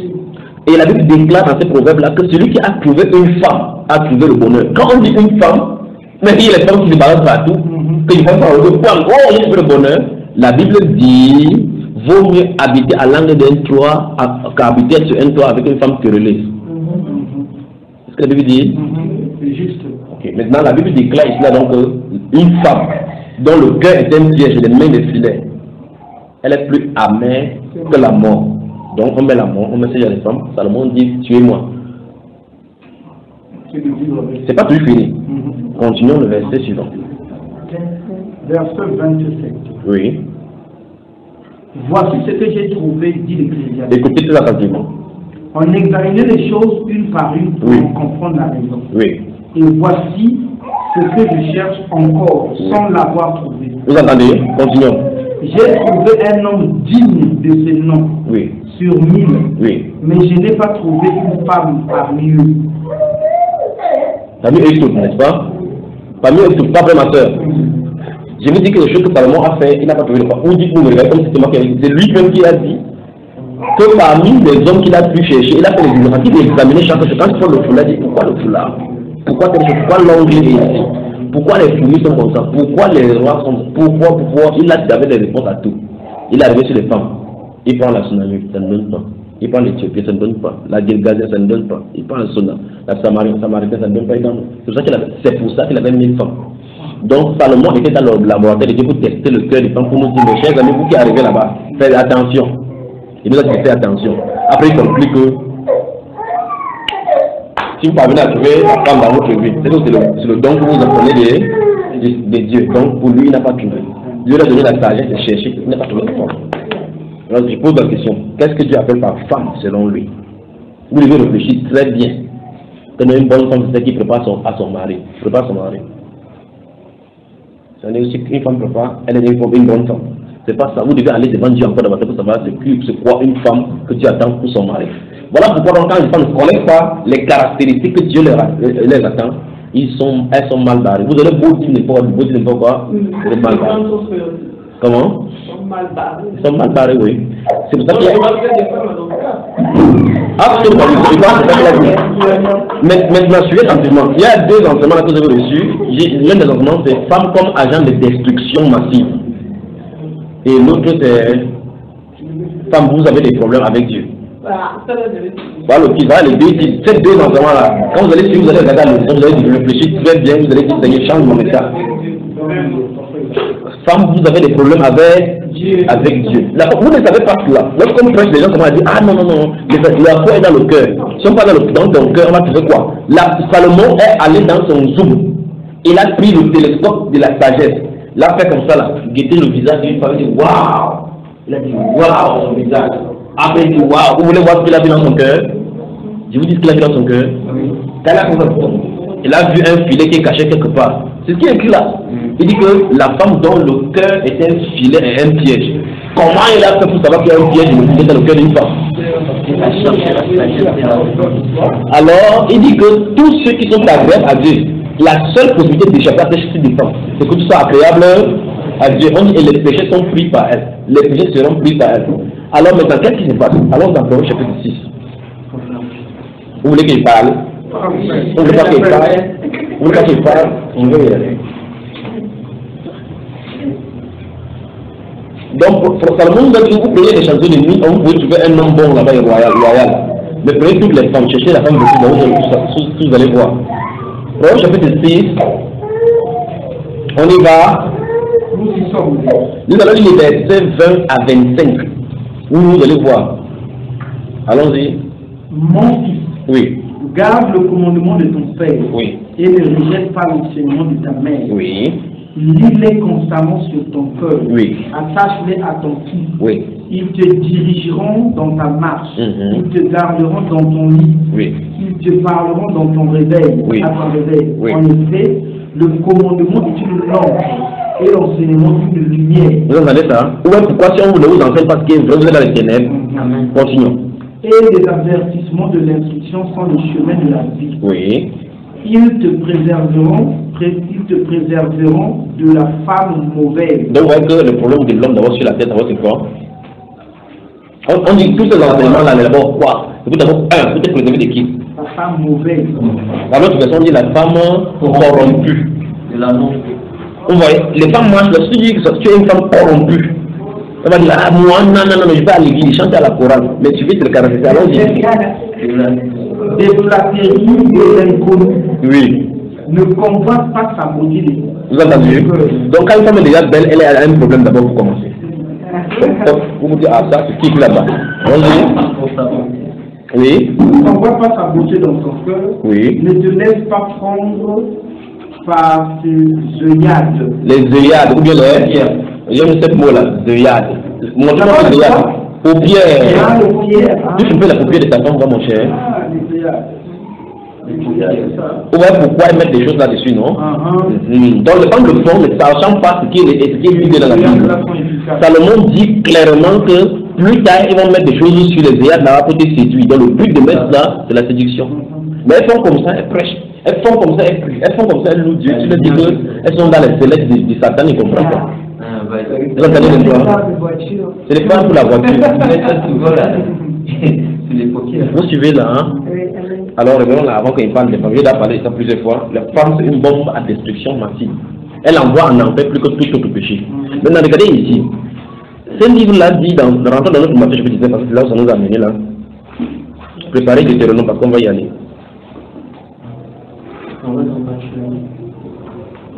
Et la Bible déclare dans ces proverbes-là que celui qui a trouvé une femme a trouvé le bonheur. Quand on dit une femme, mais il y a les femmes qui se balancent partout, que ils font pas le point, oh, il trouvé le bonheur. La Bible dit vaut mieux habiter à l'angle d'un toit qu'habiter sur un toit avec une femme querelleuse. C'est ce que la Bible dit? Juste. Ok. Maintenant, la Bible déclare ici là, donc une femme dont le cœur est un piège et les mains des filets, elle est plus amère que la mort. Donc on met la mort, on met ces femmes. Salomon dit tuez-moi. C'est pas toujours fini. Continuons le verset suivant. Verset 27. Oui. Voici ce que j'ai trouvé, dit l'Ecclésiaste. Écoutez tout attentivement. On examinait les choses une par une pour en comprendre la raison. Oui. Et voici ce que je cherche encore sans l'avoir trouvé. Vous entendez? Continuons. J'ai trouvé un homme digne de ce nom sur 1000. Oui. Mais je n'ai pas trouvé une femme parmi eux. Parmi eux tous, n'est-ce pas? Parmi eux tous, pas vrai ma soeur. Je vous dis que le chose que Salomon a fait, il n'a pas trouvé le femme. Vous dites, vous me regardez comme si c'était moi qui ai dit. C'est lui-même qui a dit que parmi les hommes qu'il a pu chercher, il a fait les ignorants, il a examiné chaque chose. Quand il faut le foulard, il dit pourquoi le foulard? Pourquoi telle chose? Pourquoi l'ongle est ici? Pourquoi les fourmis sont comme ça? Pourquoi les rois sont... Pourquoi? Il avait des réponses à tout. Il est arrivé sur les femmes. Il prend la Sunami, ça ne donne pas. Il prend l'Éthiopie, ça ne donne pas. La Gilgazia, ça ne donne pas. Il prend le Sona. La Samaritaine, ça ne donne pas. C'est pour ça qu'il avait 1000 femmes. Donc Salomon était dans le laboratoire de Dieu pour tester le cœur des femmes, pour nous dire, mes chers amis, vous qui arrivez là-bas, faites attention. Il nous a dit, faites attention. Après, il conclut que si vous parvenez à trouver la femme dans votre vie, c'est le don que vous apprenez de Dieu. Donc pour lui, il n'a pas trouvé. Dieu lui a donné la sagesse de chercher, il n'a pas trouvé de femme. Alors je pose la question, qu'est-ce que Dieu appelle par femme selon lui? Vous devez réfléchir très bien. Que une bonne femme, c'est celle qui prépare à son mari. Prépare son mari. C'est aussi qu'une femme prépare, elle est une bonne femme. C'est pas ça. Vous devez aller devant Dieu encore davantage pour savoir c'est quoi une femme que Dieu attend pour son mari. Voilà pourquoi quand les femmes ne connaissent pas les caractéristiques que Dieu leur attend, elles sont mal barrées. Vous allez beau dire n'importe quoi, vous êtes mal barrées. Comment? Ils sont mal barrés, oui. C'est pour ça qu'il y a... Absolument, je pense que c'est ça qu'il a dit. Maintenant, suivez l'enseignement. Il y a deux enseignements que vous avez reçus. L'un des enseignements, c'est femme comme agent de destruction massive. Et l'autre, c'est femme, vous avez des problèmes avec Dieu. Voilà le qui va, les deux titres. Ces deux enseignements-là, quand vous allez suivre, vous allez regarder la leçon, vous allez réfléchir très bien, vous allez dire, Seigneur, change mon état. Femme, vous avez des problèmes avec Dieu. Vous ne savez pas cela. Lorsqu'on prêche, les gens commencent à dire, ah non, la foi est dans le cœur. Si on parle dans ton cœur, on va trouver quoi? Salomon est allé dans son zoom. Il a pris le télescope de la sagesse. Il a fait comme ça, là, guetter le visage d'une femme, il dit, waouh! Il a dit, waouh, son visage. Après, il dit, waouh, vous voulez voir ce qu'il a vu dans son cœur? Je vous dis ce qu'il a vu dans son cœur. Il a vu un filet qui est caché quelque part. C'est ce qui est écrit là. Il dit que la femme dont le cœur est un filet et un piège. Comment il a fait pour savoir qu'il y a un piège et le filet dans le cœur d'une femme? Alors, il dit que tous ceux qui sont agréables à Dieu, la seule possibilité d'échapper à ces des femmes, c'est que tu sois agréable à Dieu. Et les péchés sont pris par elle. Les péchés seront pris par elle. Alors maintenant, qu'est-ce qui se passe? Allons dans Proverbe chapitre 6. Vous voulez qu'il parle? Vous voulez pas qu'il parle? Vous voulez pas qu'il parle? On veut y aller. Donc, pour Salomon, vous prenez des chansons de nuit, vous pouvez trouver un homme bon là-bas et royal. Mais prenez toutes les femmes, cherchez la femme de tout, vous allez voir. Proverbe chapitre 6, on y va. Nous allons lire les versets 20 à 25. Vous allez voir. Allons-y. Mon fils, oui, garde le commandement de ton père. Oui. et ne rejette pas l'enseignement de ta mère. Oui. Lis-les constamment sur ton cœur. Oui. Attache-les à ton pied. Oui. Ils te dirigeront dans ta marche. Mhm. Ils te garderont dans ton lit. Oui. Ils te parleront dans ton réveil. Oui. À ton réveil. Oui. En effet, le commandement est une lampe et l'enseignement une lumière. Vous entendez ça? Ou bien pourquoi si on ne vous enseigne pas ce qui est vrai, vous êtes dans les ténèbres? Amen. Continuons. Et les avertissements de l'instruction sont le chemin de la vie. Oui. Ils te préserveront de la femme mauvaise. Donc, vous voyez que le problème de l'homme d'abord sur la tête, d'abord c'est quoi? On dit tous ces enseignements là, mais d'abord quoi? C'est d'abord un, vous êtes préservé de qui? La femme mauvaise. Dans l'autre version, on dit la femme corrompue. De la non. Vous voyez, les femmes marchent là, si tu dis que tu es une femme corrompue, elle va dire, ah moi, non, je vais à l'église, chanter à la chorale, mais tu veux te le caresser, alors on dit. Des flatteries et l'inconnu. Oui. Ne convoite pas sa beauté. Vous entendez? Donc quand une femme est déjà belle, elle a un problème d'abord pour commencer. Donc, vous vous dites, ah ça, c'est qui là-bas? Oui. Ne convoite pas sa beauté dans ton cœur. Oui. Ne te laisse pas prendre par ces œillades. Les œillades, ou bien les... J'aime ce mot-là, œillades. Montre-moi les œillades. Paupières. Tu fais la paupière de ta femme, mon cher. Ah, les œillades. Vous voyez pourquoi ils mettent des choses là-dessus, non? Donc le temps le fond, ne sachant pas ce qui est lui dans la Bible. Salomon dit clairement que plus tard, ils vont mettre des choses sur les œillades là pour te séduire. Donc le but de mettre ça, c'est la séduction. Mais elles font comme ça, elles prêchent. Elles font comme ça, elles prient. Elles font comme ça, elles louent Dieu. Tu leur dis qu'elles sont dans les célestes de Satan, ils comprennent pas. Vous entendez les fois? C'est les femmes pour la voiture. Vous suivez là, hein? Alors, revenons là, avant qu'il parle des femmes, je vais parler de ça plusieurs fois. La femme, c'est une bombe à destruction massive. Elle envoie en enfer plus que tout autre péché. Maintenant, regardez ici. Ce livre-là dit, rentrant dans notre Matthieu, je disais, parce que c'est là où ça nous a amené là. Préparez des terrains parce qu'on va y aller.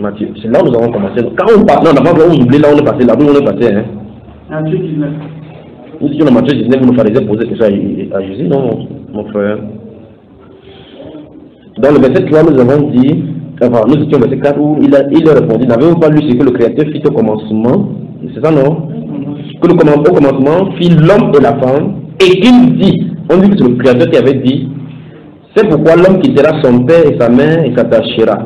Matthieu, c'est là où nous avons commencé. Quand on passe, non, d'abord, on oublie là où on est passé, là où on est passé. Hein. Matthieu 19. Nous disons dans Matthieu 19, vous nous faisiez poser ça à Jésus, non, mon frère? Dans le verset 3, nous avons dit, enfin, nous étions au verset 4 où il a répondu, n'avez-vous pas lu ce que le Créateur fit au commencement? C'est ça, non? Que au commencement fit l'homme et la femme, et qu'il dit, on dit que c'est le Créateur qui avait dit, c'est pourquoi l'homme quittera son père et sa mère et s'attachera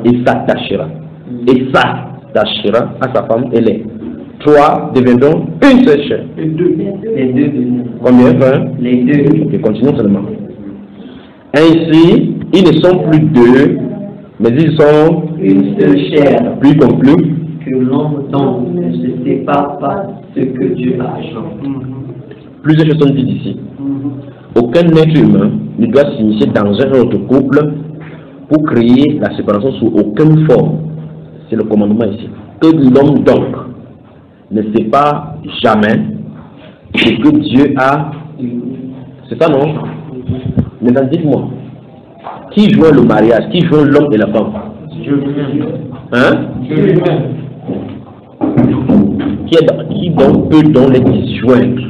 à sa femme et les trois deviendront une seule chair. Les deux. Combien, frère? Les deux. Ok, continuons seulement. Ainsi, ils ne sont plus deux, mais ils sont une seule chair. Plus conclu Que l'homme donc ne se sépare pas ce que Dieu a acheté. Plusieurs choses sont dites ici. Aucun être humain ne doit s'initier dans un autre couple pour créer la séparation sous aucune forme. C'est le commandement ici. Que l'homme donc ne sépare jamais ce que Dieu a. C'est ça, non? Maintenant, dites-moi, qui joint le mariage? Qui joint l'homme et la femme? Dieu lui-même. Hein? Dieu lui-même. Qui donc peut donc les disjoindre?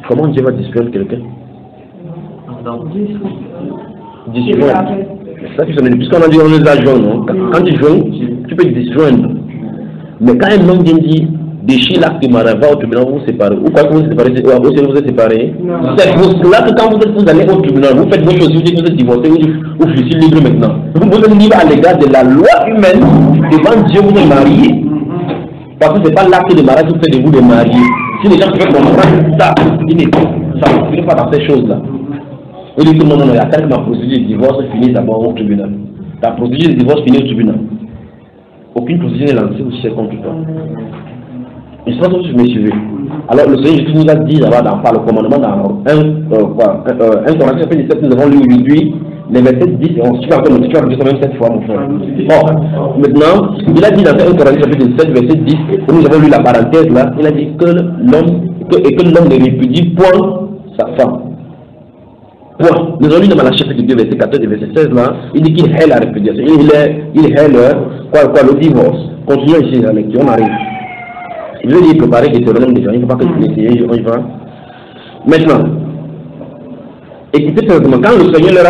Comment Dieu va disjoindre quelqu'un? Disjoindre. C'est ça qui sonne. Puisqu'on a dit on les a joints, non? Quand tu joins, tu peux disjoindre. Mais quand un homme vient dire déchire l'acte de mariage, va au tribunal, vous vous séparez. Ou quoi que vous vous êtes séparés? C'est pour cela que quand vous allez au tribunal, vous faites vos choses, vous dites que vous êtes divorcé, ou je suis libre maintenant. Vous êtes libre à l'égard de la loi humaine. Devant Dieu, vous êtes marié. Parce que ce n'est pas l'acte de mariage qui fait de vous des mariés. Si les gens peuvent comprendre ça, ils ne sont pas dans ces choses-là. Vous dites que non, attends que ma procédure de divorce finisse d'abord au tribunal. Ta procédure de divorce finit au tribunal. Aucune procédure n'est lancée ou c'est contre toi. Je ne sais pas si je me suivais. Alors le Seigneur Jésus nous a dit là-bas par le commandement dans 1 Corinthiens 17, nous avons lu aujourd'hui les versets 10 et on suit encore, tu vas dire ça même cette fois mon frère. Bon, maintenant, il a dit dans 1 Corinthiens 17, verset 10, où nous avons lu la parenthèse là, il a dit que l'homme ne répudie point sa femme. Point. Nous avons lu dans la chapitre 2, verset 14 et verset 16 là, il dit qu'il hait la répudiation, il hait le divorce. Continuons ici la lecture, on arrive. Je vais lui préparer des théorèmes déjà, il ne faut pas que tu l'essayes, on y va. Maintenant, Écoutez sérieusement, quand le Seigneur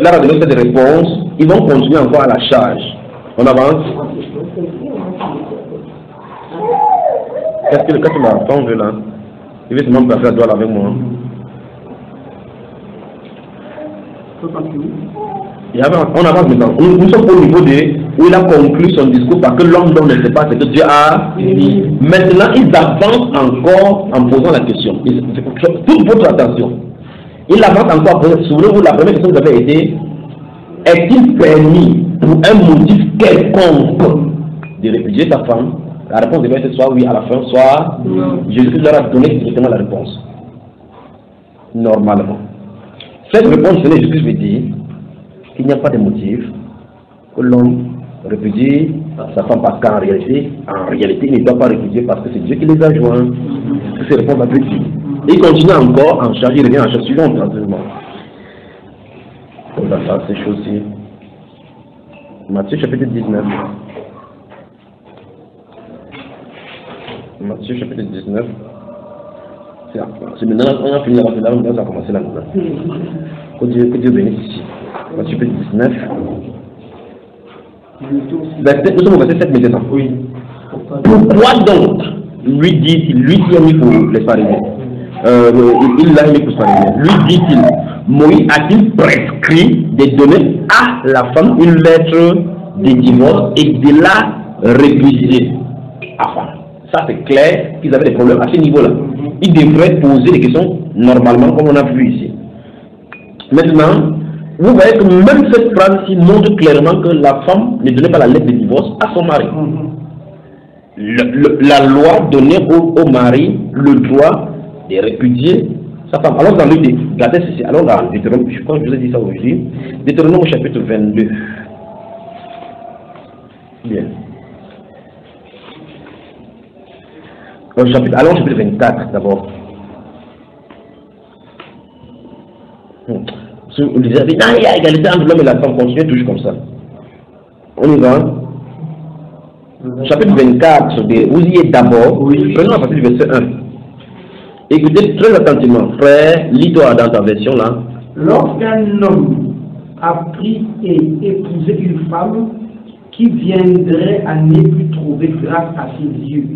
leur a donné cette réponse, ils vont continuer encore à la charge. On avance. Qu'est-ce que l'enfant veut là? Il veut seulement me passer la doigt avec moi. On avance maintenant. Nous sommes au niveau où il a conclu son discours parce que l'homme ne sait pas ce que Dieu a dit. Maintenant, ils avancent encore en posant la question. Toute votre attention. Il avance encore. Souvenez-vous, la première question que vous avez été: est-il permis pour un motif quelconque de répudier sa femme? La réponse devait être soit oui à la fin, soit Jésus leur a donné directement la réponse. Normalement. Cette réponse, Jésus veut dire qu'il n'y a pas de motif que l'homme répudie sa femme parce qu'en réalité, il ne doit pas répudier parce que c'est Dieu qui les a joints. C'est la réponse la plus difficile. Il continue encore en charge, il revient en charge suivante. On va faire ces choses-ci. Matthieu chapitre 19. Matthieu chapitre 19. C'est maintenant, on a fini la finale, on va commencer là maintenant. Que Dieu bénisse ici. Matthieu chapitre 19. Nous sommes au verset 7 maintenant. Oui. Pourquoi donc lui dit-il, lui qui a mis pour les pharisiens, il l'a mis pour les pharisiens, lui dit-il, Moïse a-t-il prescrit de donner à la femme une lettre de divorce et de la répudier? Enfin, ça c'est clair qu'ils avaient des problèmes à ce niveau-là. Ils devraient poser des questions normalement comme on a vu ici. Maintenant, vous voyez que même cette phrase-ci montre clairement que la femme ne donnait pas la lettre de divorce à son mari. La loi donnait au mari le droit de répudier sa femme. Alors dans le regardez ceci, alors dans Deutéronome, je crois que je vous ai dit ça aujourd'hui, Deutéronome au chapitre 22. Bien. Allons au chapitre 24 d'abord. Vous disait, il y a égalité entre l'homme et la femme, continuez toujours comme ça. On y va. Chapitre 24, vous y êtes d'abord. Prenons à partir du verset 1. Écoutez très attentivement, frère, lis-toi dans ta version là. Lorsqu'un homme a pris et épousé une femme qui viendrait à ne plus trouver grâce à ses yeux,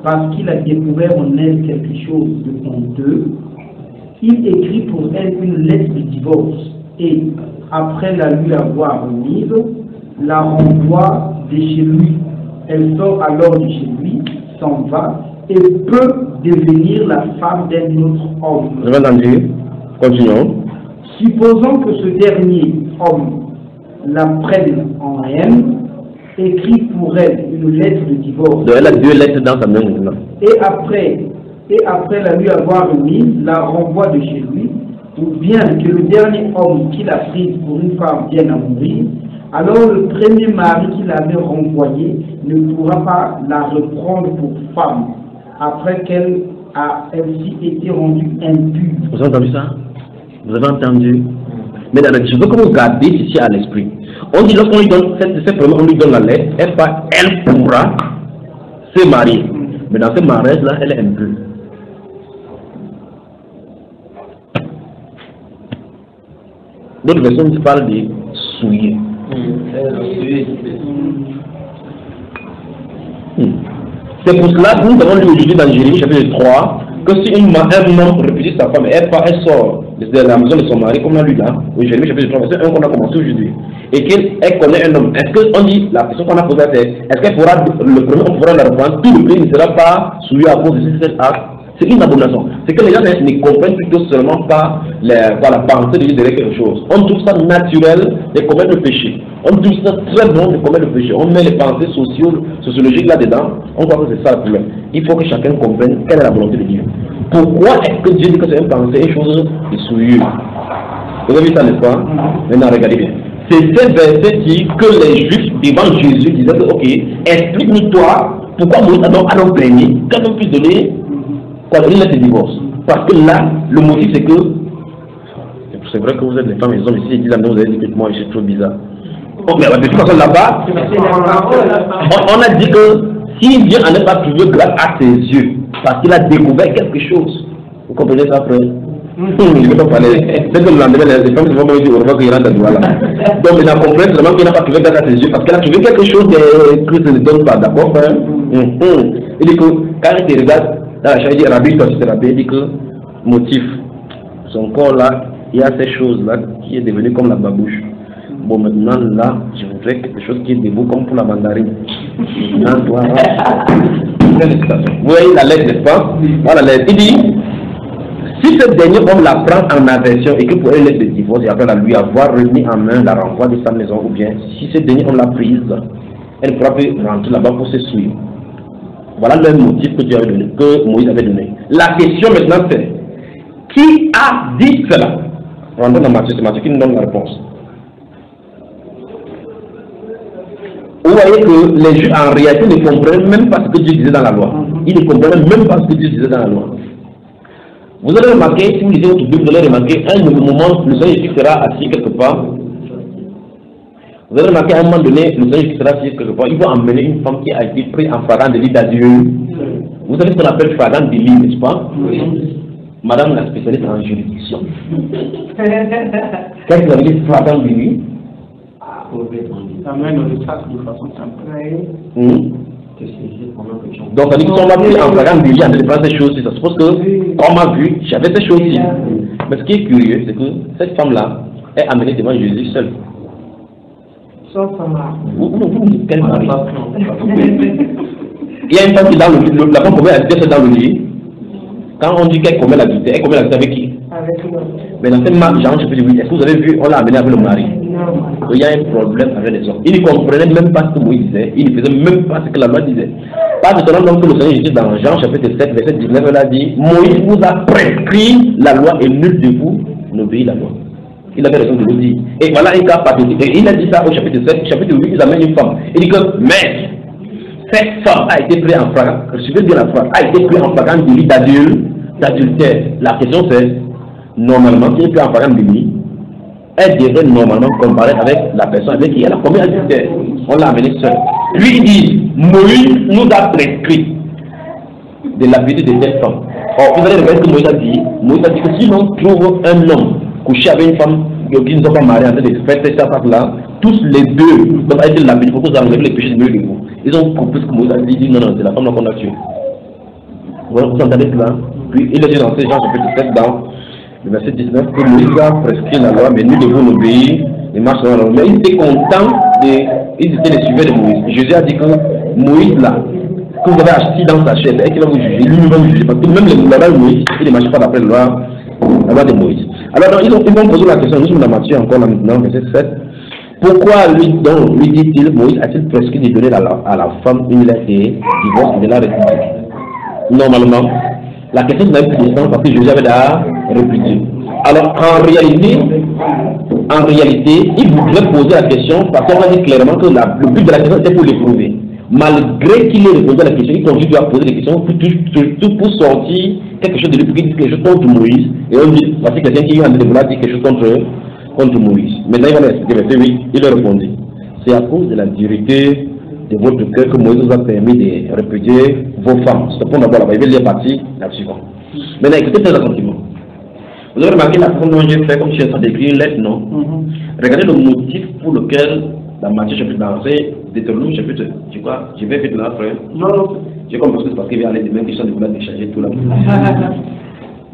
parce qu'il a découvert en elle quelque chose de honteux, il écrit pour elle une lettre de divorce et, après la lui avoir remise, la renvoie de chez lui. Elle sort alors de chez lui, s'en va et peut devenir la femme d'un autre homme. Vous avez entendu? Continuons. Supposons que ce dernier homme la prenne en haine, écrit pour elle une lettre de divorce. Donc elle a 2 lettres dans sa main maintenant. Et après la lui avoir remise, la renvoie de chez lui, ou bien que le dernier homme qu'il a pris pour une femme vienne à mourir, alors le premier mari qui l'avait renvoyé ne pourra pas la reprendre pour femme, après qu'elle a ainsi été rendue impure. Vous avez entendu ça? Vous avez entendu? Mais je veux que vous gardiez ici à l'esprit. On dit lorsqu'on lui donne on lui donne la lettre, elle pourra se marier. Mais dans ce mariage-là, elle est impure. D'autres versions parlent de souiller. C'est pour cela que nous avons lu aujourd'hui dans Jérémie chapitre 3 que si un homme répudie sa femme, elle sort de la maison de son mari, comme on l'a lu là, oui, Jérémie chapitre 3, verset 1 qu'on a commencé aujourd'hui, et qu'elle connaît un homme, est-ce qu'on dit, la question qu'on a posée c'est, est-ce qu'elle pourra, le premier on pourra la reprendre, tout le pays ne sera pas souillé à cause de cet acte? C'est une abomination. C'est que les gens ne comprennent plutôt seulement pas la pensée de Dieu derrière quelque chose. On trouve ça naturel de commettre le péché. On trouve ça très bon de commettre le péché. On met les pensées sociologiques là-dedans. On croit que c'est ça le problème. Il faut que chacun comprenne quelle est la volonté de Dieu. Pourquoi est-ce que Dieu dit que c'est une pensée, une chose de souillure? Vous avez vu ça, n'est-ce pas? Maintenant, regardez bien. C'est ce verset-ci que les Juifs, devant Jésus, disaient que, ok, explique-nous toi, pourquoi Moïse a donc permis qu'un homme puisse donner une lettre de divorce. Parce que là, le motif c'est que, c'est vrai que vous êtes des femmes et des hommes ici, et disent, vous avez dit que moi je suis trop bizarre. Oh, mais de toute façon là-bas, on a dit que s'il vient à ne pas trouver grâce à ses yeux, parce qu'il a découvert quelque chose, vous comprenez ça, frère? Je ne vais pas parler. Dès que le lendemain, les femmes se vont dire au revoir qu'il rentre dans là. Donc, il a compris seulement qu'il n'a pas trouvé grâce à ses yeux parce qu'elle a trouvé quelque chose que Christ ne donne pas, d'accord, frère? Il dit que quand il te regarde dans la chambre, il dit Rabbi, toi, tu te rappelles, il dit que motif, son corps là, il y a ces choses-là qui est devenu comme la babouche. Bon, maintenant là, je voudrais quelque chose qui est debout comme pour la mandarine. Maintenant, toi, vous voyez la lettre, n'est-ce pas? Voilà la lettre. Il dit, si ce dernier homme la prend en aversion et que pour elle lettre de divorce et après la lui avoir remis en main la renvoi de sa maison, ou bien si ce dernier homme l'a prise, elle ne pourra plus rentrer là-bas pour se souiller. Voilà le motif que tu avais donné, que Moïse avait donné. La question maintenant c'est, qui a dit cela? Rendons dans Matthieu, c'est Matthieu qui nous donne la réponse. Vous voyez que les Juifs en réalité ne comprenaient même pas ce que Dieu disait dans la loi. Ils ne comprenaient même pas ce que Dieu disait dans la loi. Vous allez remarquer, si vous lisez votre Bible, vous allez remarquer, à un moment, le Seigneur Jésus sera assis quelque part. Vous allez remarquer, à un moment donné, le Seigneur Jésus sera assis quelque part. Il va emmener une femme qui a été prise en flagrant délit d'adieu. Vous savez ce qu'on appelle flagrant délit, n'est-ce pas? Madame la spécialiste en juridiction. Qu'est-ce que vous avez dit flagrant délit? Amène le sac de façon simple. Donc, ça dit que si on m'a pris en flagrant délit en train de faire ces choses-ci, ça suppose que, quand on m'a vu, j'avais ces choses-ci. Mais ce qui est curieux, c'est que cette femme-là est amenée devant Jésus seule. Sans son mari. Vous me dites quel mari? Il y a une femme qui est dans la femme commet l'adultère dans le lit. Quand on dit qu'elle commet l'adultère, elle commet l'adultère avec qui? Avec l'autre. Mais dans cette marque, Jean chapitre 8, est-ce que vous avez vu, on l'a amené avec le mari? Non. Il y a un problème avec les hommes. Ils ne comprenaient même pas ce que Moïse disait, ils ne faisaient même pas ce que la loi disait. Pas de temps donc que le Seigneur Jésus dans Jean chapitre 7, verset 19, il a dit, Moïse vous a prescrit la loi et nul de vous n'obéit la loi. Il avait raison de le dire. Et voilà un cas pathétique. Et il a dit ça au chapitre 7, chapitre 8, il amène une femme. Il dit que, mais, cette femme a été prise en flagrant, suivez bien la phrase, a été prise en flagrant délit d'adultère. La question c'est, normalement, si elle est prise en flagrant délit, elle devrait normalement comparer avec la personne avec qui elle a commis l'adultère. On l'a amené seule. Lui il dit, Moïse nous a prescrit de l'habitude de cette femme. Or, vous allez regarder ce que Moïse a dit. Moïse a dit que si l'on trouve un homme couché avec une femme qui ne sont pas mariés en train de faire cette affaire-là, tous les deux doivent être l'habitude pour que vous enlevez les péchés de mieux que vous. Ils ont compris ce que Moïse a dit. Il dit non, non, c'est la femme qu'on a tuée. Vous entendez cela? Puis il a dit dans ces gens chapitre 7 dans le verset 19 que Moïse a prescrit la loi, mais nous devons l'obéir et marcher dans la loi. Mais ils étaient contents, ils étaient les suiveurs de Moïse. Jésus a dit que Moïse là, que vous avez acheté dans sa chaise, et qu'il va vous juger, lui va vous juger, parce que même la loi de Moïse, il ne marche pas d'après la loi de Moïse. Alors ils vont poser la question, nous sommes dans Matthieu encore là maintenant, verset 7. Pourquoi lui dit-il, Moïse a-t-il prescrit de donner à la femme une lettre de divorce et de la république? Normalement, la question n'avait plus de sens parce que Jésus avait déjà répliqué. Alors en réalité, il voudrait poser la question parce qu'on a dit clairement que le but de la question était pour l'éprouver. Malgré qu'il ait répondu à la question, il continue à poser des questions pour sortir quelque chose de lui, quelque chose contre Moïse. Et on dit, voici quelqu'un qui vient de vouloir dire quelque chose contre Moïse. Maintenant, il va l'expliquer, verset 8, il a répondu. C'est à cause de la dureté de votre cœur que Moïse vous a permis de répudier vos femmes. C'est pour d'abord la Bible, il est parti là-dessus. Maintenant, écoutez très attentivement. Vous avez remarqué la façon dont j'ai fait, comme si je suis d'écrire une lettre, non? Regardez le motif pour lequel, dans Matthieu chapitre 25, Deutéronome chapitre, tu vois, je vais vite là, frère. Non. J'ai compris que c'est parce qu'il va aller demain, question de vouloir décharger tout là.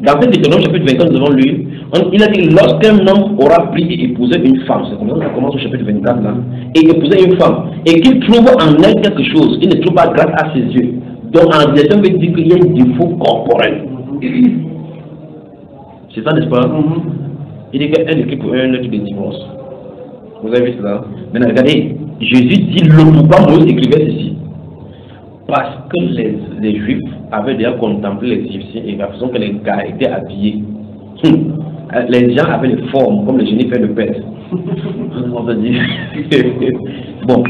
Dans ce Deutéronome chapitre 25, nous avons lu, il a dit, lorsqu'un homme aura pris et épousé une femme, c'est comme ça, ça commence au chapitre 24 là, et épouser une femme, et qu'il trouve en elle quelque chose, qu'il ne trouve pas grâce à ses yeux. Donc en direction, veut dire qu'il y a un défaut corporel. C'est ça, n'est-ce pas? Il dit qu'elle écrit pour un lettre de divorce. Vous avez vu cela? Maintenant, regardez, Jésus dit le pourquoi Moïse écrivait ceci. Parce que les Juifs avaient déjà contemplé les Égyptiens et la façon que les gars étaient habillés. Les gens avaient les formes comme le génie fait le pète. On va dire. Bon.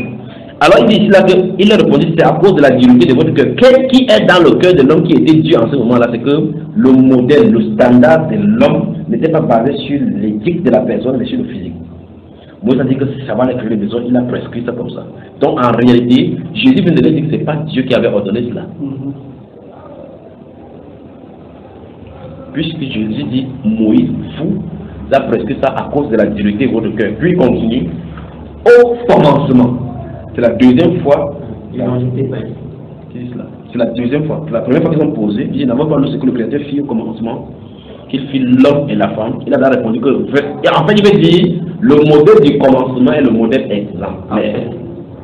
Alors il dit là qu'il a répondu, c'est à cause de la dureté de votre cœur. Qu'est-ce qui est dans le cœur de l'homme qui était Dieu en ce moment-là? C'est que le modèle, le standard de l'homme n'était pas basé sur l'éthique de la personne, mais sur le physique. Moïse a dit que ça va créer les besoins, il a prescrit ça comme ça. Donc en réalité, Jésus vient de dire que ce n'est pas Dieu qui avait ordonné cela. puisque Jésus dit, Moïse vous a prescrit ça à cause de la dureté de votre cœur. Puis il continue, au commencement. C'est la deuxième fois. C'est la deuxième fois. La première fois qu'ils ont posé, ils n'avaient pas lu ce que le Créateur fit au commencement, qu'il fit l'homme et la femme. Il a répondu que, et en fait, il veut dire, le modèle du commencement est le modèle exemplaire.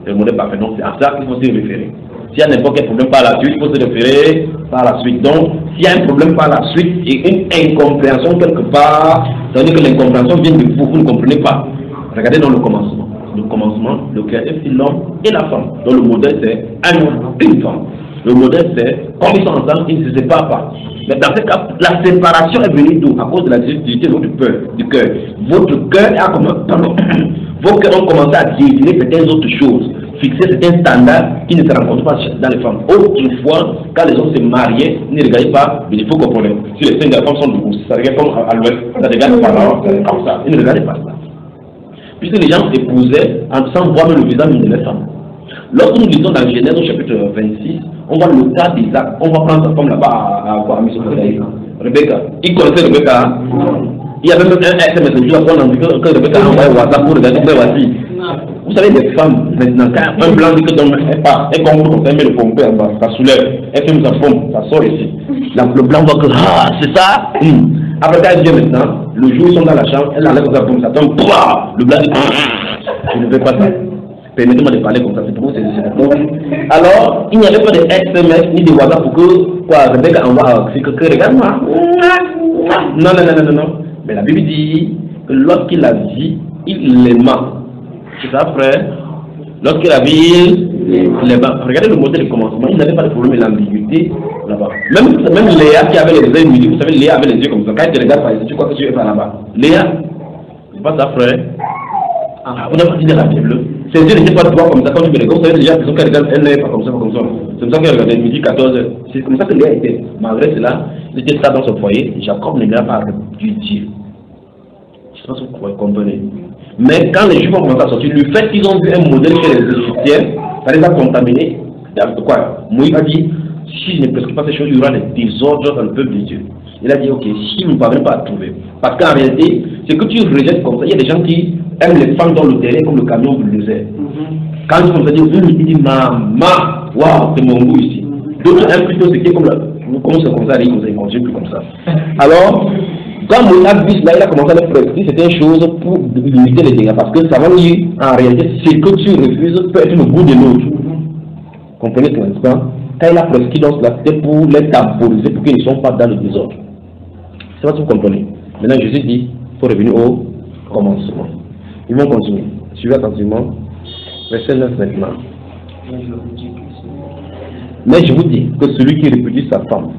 C'est le modèle parfait. Donc, c'est à ça qu'il faut se référer. S'il y a n'importe quel problème par la suite, il faut se référer par la suite. Donc, s'il y a un problème par la suite et une incompréhension quelque part, ça veut dire que l'incompréhension vient de vous, vous ne comprenez pas. Regardez dans le commencement. Le commencement, le Créateur fit l'homme et la femme. Donc, le modèle, c'est un homme et une femme. Le modèle, c'est, comme ils sont ensemble, ils ne se séparent pas. Mais dans ce cas, la séparation est venue d'où? À cause de la difficulté de votre cœur. Votre cœur a vos cœurs ont commencé à définir certaines autres choses, fixer certains standards qui ne se rencontrent pas dans les femmes. Autrefois, quand les hommes se mariaient, ils ne regardaient pas, mais il faut comprendre. Si les seins de la femme sont debout, ça regarde comme à l'ouest, ça regarde par comme ça. Ils ne regardaient pas ça. Puisque les gens épousaient sans voir le visage de la femme. Lorsque nous lisons dans Genèse au chapitre 26, on voit le cas d'Isaac. On va prendre sa femme là-bas à Mésopotamie. Rebecca. Il connaissait Rebecca. Il y avait même un SMS de Dieu à prendre que Rebecca a envoyé WhatsApp pour regarder voici. Vous savez, les femmes, maintenant, quand un blanc dit que donc elle compte comme ça, elle met le pompé en bas, ça soulève, elle fait sa pompe, ça sort ici. Le blanc voit que, ah, c'est ça. Après, quand elle vient maintenant, le jour où ils sont dans la chambre, elle enlève sa pompe, ça tombe, le blanc dit, je ne veux pas ça. Permettez-moi de parler comme ça, c'est pour vous, c'est pour vous. Alors, il n'y avait pas de SMS ni de WhatsApp pour que, quoi, Rebecca envoie, c'est que regarde-moi. Non. Mais la Bible dit que lorsqu'il a vu, il l'aima. C'est ça, frère. Lorsqu'il a vu, il l'aima. Regardez le modèle de commencement, il n'avait pas de problème d'ambiguïté là-bas. Même Léa qui avait les yeux midi, vous savez, Léa avait les yeux comme ça. Quand il te regarde par ici, tu crois que tu es pas là-bas. Léa, c'est pas ça, frère. On n'a pas dit de la Bible. Ses yeux n'étaient pas droits comme ça, quand tu me regardes, vous savez déjà, qu'elle regarde, elle n'est pas comme ça, C'est comme ça qu'elle regardait midi 14h. C'est comme ça que Léa était. Malgré cela, il était ça dans son foyer. Jacob ne l'a pas dû dire. Je ne sais pas si vous comprenez. Mais quand les Juifs ont commencé à sortir, le fait qu'ils ont vu un modèle chez les Égyptiens, ça les a contaminés. Quoi? Moïse a dit, si je ne prescris pas ces choses, il y aura des désordres dans le peuple de Dieu. Il a dit, ok, si nous ne parvenons pas à trouver. Parce qu'en réalité, c'est que tu rejettes comme ça. Il y a des gens qui aiment les femmes dans le terrain comme le camion bulldozer. Quand ils sont dit, il dit, maman, waouh, c'est mon goût ici. D'autres aiment plutôt ce qui est comme là. Nous commençons comme ça, ils ne continuent plus comme ça. Alors, quand Moïse a vu cela, il a commencé à le prescrire certaines choses pour limiter les dégâts. Parce que ça va dire, en réalité, ce que tu refuses peut être le goût de l'autre. Comprenez ce n'est-ce pas? Quand il a prescrit dans cela, c'était pour les temporiser, pour qu'ils ne sont pas dans le désordre. C'est pas si vous comprenez. Maintenant, Jésus dit, il faut revenir au commencement. Ils vont continuer. Suivez attentivement. Verset 9 maintenant. Mais je vous dis que celui qui répudie sa femme,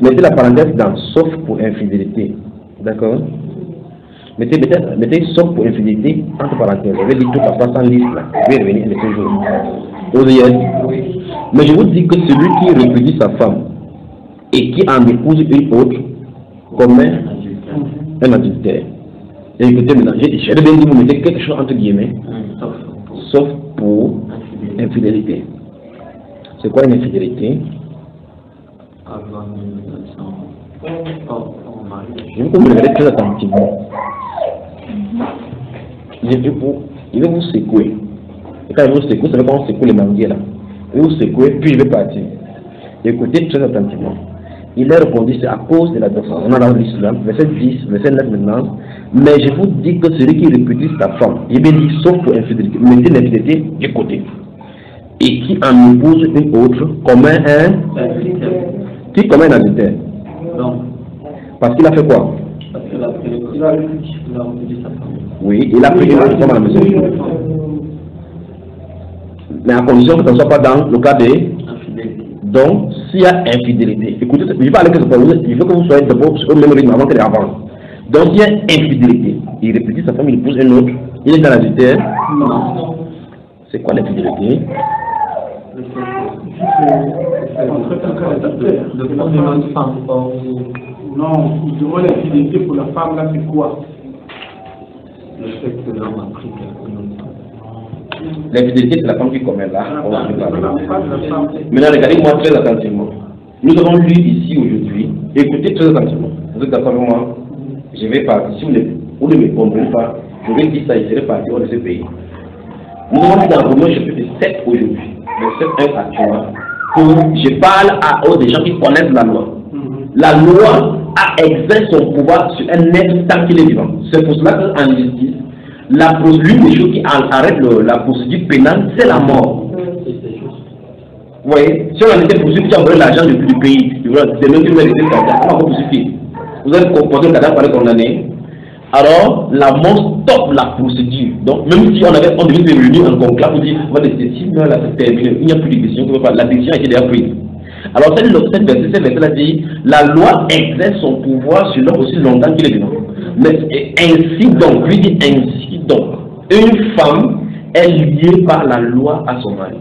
mettez la parenthèse dans sauf pour infidélité. D'accord? Mettez sauf pour infidélité entre parenthèses. Je vais dire tout à fait sans liste là. Je vais revenir les jours. Mais je vous dis que celui qui répudie sa femme et qui en épouse une autre commet un adultère. Et écoutez maintenant, j'ai bien dit, vous mettez quelque chose entre guillemets, sauf pour infidélité. C'est quoi une infidélité? Je veux que vous regardez très attentivement. Il va vous secouer. Et quand il vous secoue, vous savez comment on secoue les manguiers là. Il va vous secouer, puis je vais partir. Écoutez très attentivement. Il a répondu, c'est à cause de la défense. On a dans l'islam, verset 10, verset 9 maintenant. Mais je vous dis que celui qui répudie sa femme, il bien dit sauf pour infidélité, mettez l'infidélité du côté. Et qui en épouse une autre, commet qui commet un adultère. Non. Parce qu'il a fait quoi? Parce qu'il a répudie sa femme. Oui, il a pris une autre femme à la maison. Mais à condition que ça ne soit pas dans le cas des. Donc, s'il y a infidélité, écoutez, je vais parler que il faut que vous soyez d'abord au même rythme avant qu'elle avance. Donc, s'il y a infidélité, il répudie sa femme, il épouse une autre, il est dans l'adultère. Non. C'est quoi l'infidélité? Non, il demande l'infidélité pour la femme, là, c'est quoi? Le fait que l'homme a pris quelque chose. L'infidélité, c'est la femme qui commet là. On va en parler. Maintenant, regardez-moi très attentivement. Nous avons lu ici aujourd'hui. Écoutez très attentivement. Vous êtes d'accord avec moi? Je vais partir. Si vous ne me comprenez pas, je vais dire ça, je serai parti hors de ce pays. Nous avons lu dans Romains chapitre 7 aujourd'hui, verset 1 à 3, que je parle aux des gens qui connaissent la loi. La loi a exercé son pouvoir sur un être tant qu'il est vivant. C'est pour cela qu'en justice, l'une des choses qui arrête la procédure pénale, c'est la mort. Vous voyez, si on était poursuivi, tu as volé l'argent du pays, c'est même que vous avez été cadavre, comment vous poursuivez? Vous êtes comporté le cadavre par les condamnés. Alors, la mort stoppe la procédure. Donc, même si on devait se réunir en conclave pour dire, on va décider, si là, c'est terminé, il n'y a plus de décision, la décision a été déjà prise. Alors, cette verset-là dit, la loi exerce son pouvoir sur l'homme aussi longtemps qu'il est vivant. Mais ainsi donc, lui dit ainsi donc, une femme est liée par la loi à son mari.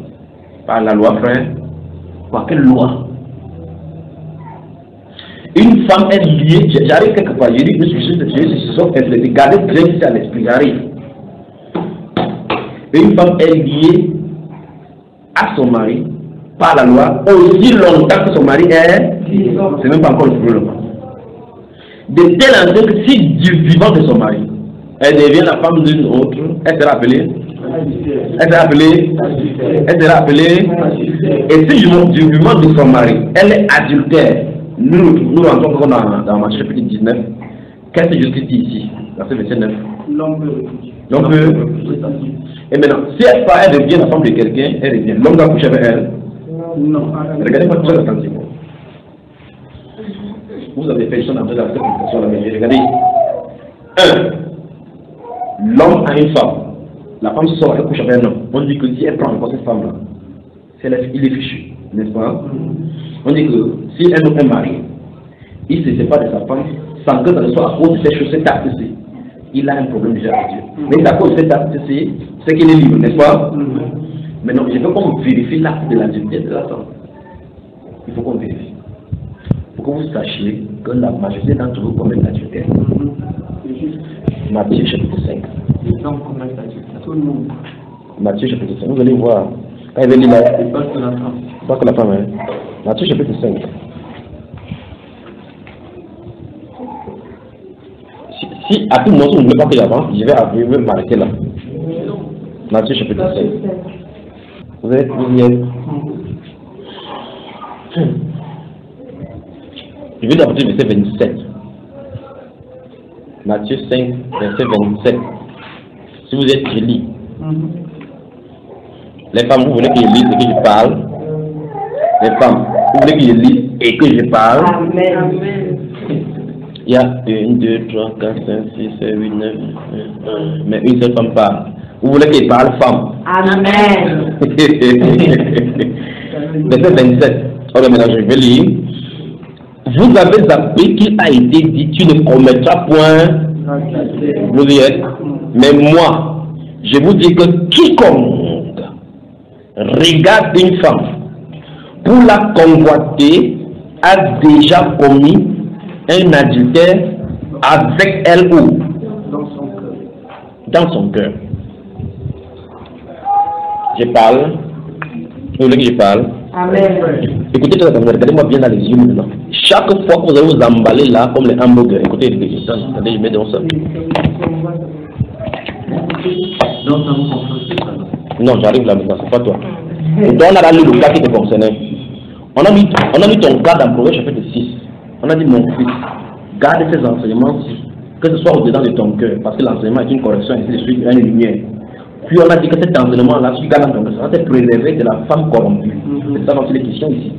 Par la loi, frère. Par quelle loi? Une femme est liée, j'arrive quelque part, je dis, je suis gardez très à l'esprit, j'arrive. Une femme est liée à son mari par la loi aussi longtemps que son mari est, c'est même pas encore le problème. De telle enseigne que si du vivant de son mari, elle devient la femme d'une autre, elle sera appelée, elle sera appelée, et si du vivant de son mari, elle est adultère, nous rentrons encore dans Matthieu chapitre 19, qu'est-ce que Jésus dit ici, verset 29? L'homme peut. Et maintenant, si elle devient la femme de quelqu'un, elle devient. L'homme doit coucher avec elle. Non. Regardez-moi très attentivement. Vous avez fait le son d'entrer dans cette communication là, mais regardez. 1. L'homme a une femme. La femme sort, elle couche avec un homme. On dit que si elle prend encore cette femme-là, il est fichu, n'est-ce pas? On dit que si un homme est marié, il ne se sépare de sa femme sans que ça ne soit à cause de ces choses, cet acte-ci. Il a un problème déjà avec Dieu. Mais c'est à cause de cet acte-ci, c'est qu'il est libre, n'est-ce pas? Maintenant, je veux qu'on vérifie l'acte de l'adultère de la femme. Il faut qu'on vérifie. Il faut que vous sachiez que la majorité d'entre vous commettent l'adultère. Matthieu chapitre 5. Tout le monde. Matthieu chapitre 5. Vous allez voir. Quand il va lire là, c'est pas que la femme. Pas que la femme, hein. Matthieu chapitre 5. Si à tout moment, vous ne voulez pas que j'avance, je vais m'arrêter là. Matthieu chapitre 5. Vous êtes je vais d'abord verset 27. Matthieu 5, verset 27. Si vous êtes, je lis. Les femmes, vous voulez que je lise et que je parle? Les femmes, vous voulez que je lise et que je parle? Amen. Il y a 1, 2, 3, 4, 5, 6, 7, 8, 9, mais une seule femme parle. Vous voulez qu'elle parle femme? Amen. Verset 27. Alors maintenant je vais lire. Vous avez appris qu'il a été dit, tu ne commettras point. Vous y êtes. Mais moi, je vous dis que quiconque regarde une femme pour la convoiter a déjà commis un adultère avec elle ou dans son cœur. Je parle. Vous voulez que je parle? Amen. Écoutez, regardez-moi bien dans les yeux maintenant. Chaque fois que vous allez vous emballer là, comme les hamburgers, écoutez, regardez, je mets dans ça. Non, j'arrive là maintenant, c'est pas toi. Donc on a lu le cas qui te concernait. On a mis ton cas dans Proverbe chapitre 6. On a dit, mon fils, garde ces enseignements-ci, que ce soit au-dedans de ton cœur, parce que l'enseignement est une correction, ainsi de suite, une lumière. Puis on a dit que cet enseignement-là, si tu gardes dans ton cœur, ça va te préserver de la femme corrompue. C'est ça dont il est question ici.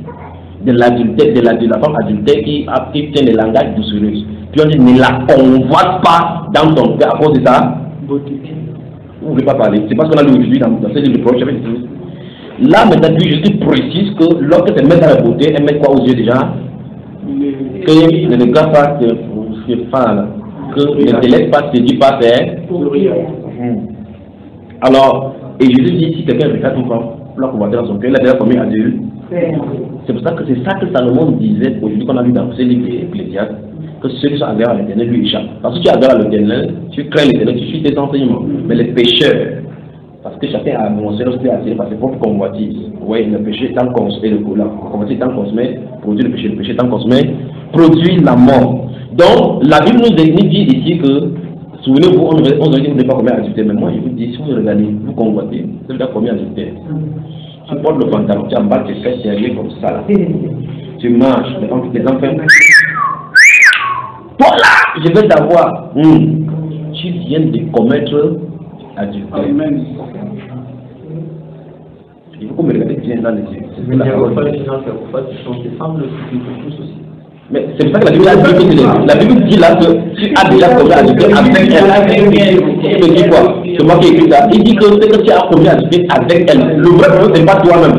De l'adultère, de la femme adultère qui tient le langage doucereux. Puis on dit, ne la convoite pas dans ton cœur à cause de ça. Vous ne voulez pas parler. C'est parce qu'on a lu aujourd'hui dans ce livre de Proverbe chapitre 6. Là, maintenant, puis je suis précise que lorsque tu mets dans la beauté, elle met quoi aux yeux déjà? Que ne regarde pas ce fan, que ne te laisse pas séduire par tes. Alors, et Jésus dit, si quelqu'un regarde une femme, pour la convoiter dans son cœur, il a déjà commis adulte. C'est pour ça que c'est ça que Salomon disait aujourd'hui qu'on a lu dans ce livre d'Ecclésiaste, que ceux qui sont agréables à l'Éternel lui échappent. Parce que tu es agréable à l'Éternel, tu crains l'Éternel, tu suis tes enseignements. Mais les pécheurs, Parce que chacun a annoncé lorsqu'il est attiré par ses propres convoitises. Oui, le péché étant consommé, la convoitise étant consommée, produit le péché étant consommé, produit la mort. Donc, la Bible nous dit ici que, souvenez-vous, on nous a dit que vous n'êtes pas commis adultère, mais moi je vous dis, si vous regardez, vous convoitez, vous êtes commis adultère. Tu portes le pantalon, tu emballes tes fesses derrière comme ça là. Tu manges, les enfants. Voilà, je vais t'avoir. Tu viens de commettre adultère. Amen. Il faut que me regarder bien dans les yeux. Mais il y a pas les gens qui sont ces femmes le aussi. Mais c'est pour ça que la Bible dit là que tu as déjà commis adultère avec elle. Il me dit quoi? C'est moi qui ai écrit ça. Il dit que c'est que tu as commis adultère avec elle. Le vrai problème, c'est pas toi-même.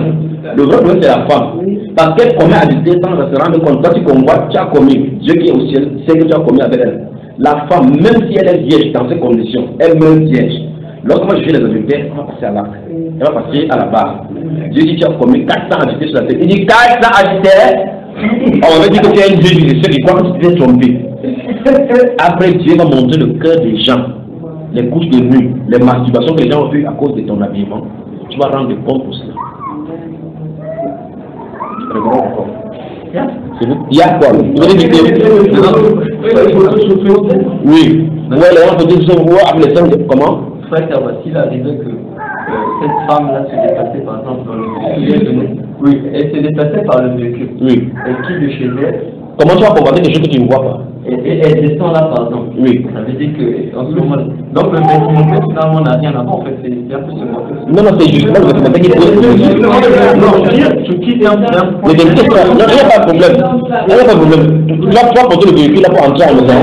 Le vrai problème, c'est la femme. Parce qu'elle commet adultère sans se rendre compte. Toi, tu convoites, tu as commis. Dieu qui est au ciel sait que tu as commis avec elle. La femme, même si elle est vierge dans ces conditions, elle meurt vierge. Lorsque moi je fais les adultères, on va passer à l'acte. Elle va passer à la barre. Dieu dit tu as commis 400 adultères sur la terre. Il dit 400 adultères. On va dire que tu es un Dieu du ciel qui croit que tu t'es trompé. Après, Dieu va montrer le cœur des gens, les couches de nuit, les masturbations que les gens ont eues à cause de ton habillement. Tu vas rendre compte pour cela. Il y a quoi? Vous voulez dire que... Oui. Ouais, les gens peuvent dire avec les femmes, comment? Frère Carvacil a arrivé que cette femme-là se déplaçait par exemple dans le véhicule. Oui, elle se déplaçait par le véhicule. Oui. Elle quitte de chez elle. Comment tu vas combattre quelque chose que tu ne vois pas? Et elle descend là par exemple. Oui. Ça veut dire que en ce moment. Donc le vêtement finalement n'a rien à voir en fait. C'est un peu ce qu'on fait. Non, non, c'est justement le vêtement qui est. Non, tu quittes un peu. Mais non, il n'y a pas de problème. Il n'y a pas de problème. Tu vas pouvoir porter le véhicule là pour entrer en maison.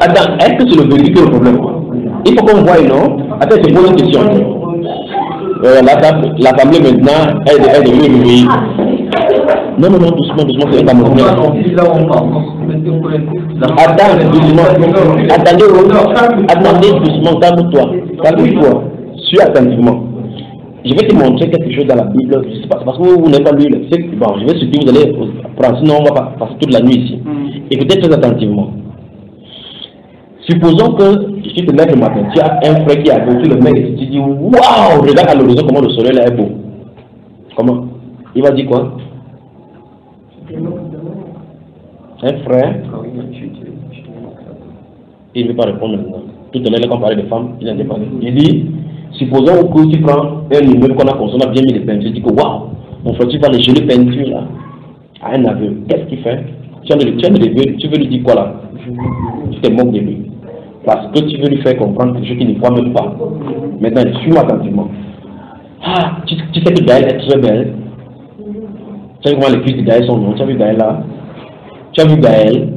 Attends, est-ce que c'est le véhicule qui est le problème? Il faut qu'on voie, non? Attends, c'est pour une question. La famille maintenant, elle est devenue le véhicule. Non, doucement, c'est pas mon problème. Attends, doucement. Attendez doucement, calme-toi. Suis attentivement. Je vais te montrer quelque chose dans la Bible. Je sais pas, parce que vous n'avez pas lu. Bon, je vais se dire, vous allez prendre, sinon on va pas passer toute la nuit ici. Écoutez très attentivement. Supposons que tu te lèves le matin, tu as un frère qui a beau, tu le mets et tu dis waouh, regarde à l'horizon comment le soleil là est beau. Comment? Il va dire quoi? Un frère, il ne veut pas répondre maintenant. Tout à l'heure, quand on parlait de femmes, il a dépassé. Il dit, supposons que tu prends un immeuble qu'on a consommé, bien mis de peinture, tu dis que waouh, mon frère, tu vas les jolies peintures là, à un aveu. Qu'est-ce qu'il fait? Tu veux lui dire quoi là? Tu te moques de lui. Parce que tu veux lui faire comprendre quelque chose qu'il ne croit même pas. Maintenant, suis-moi attentivement. Ah, tu sais que Gaëlle est très belle. Tu as vu comment les fils de Gaëlle sont non? Tu as vu Gaëlle là? Tu as vu Gaëlle?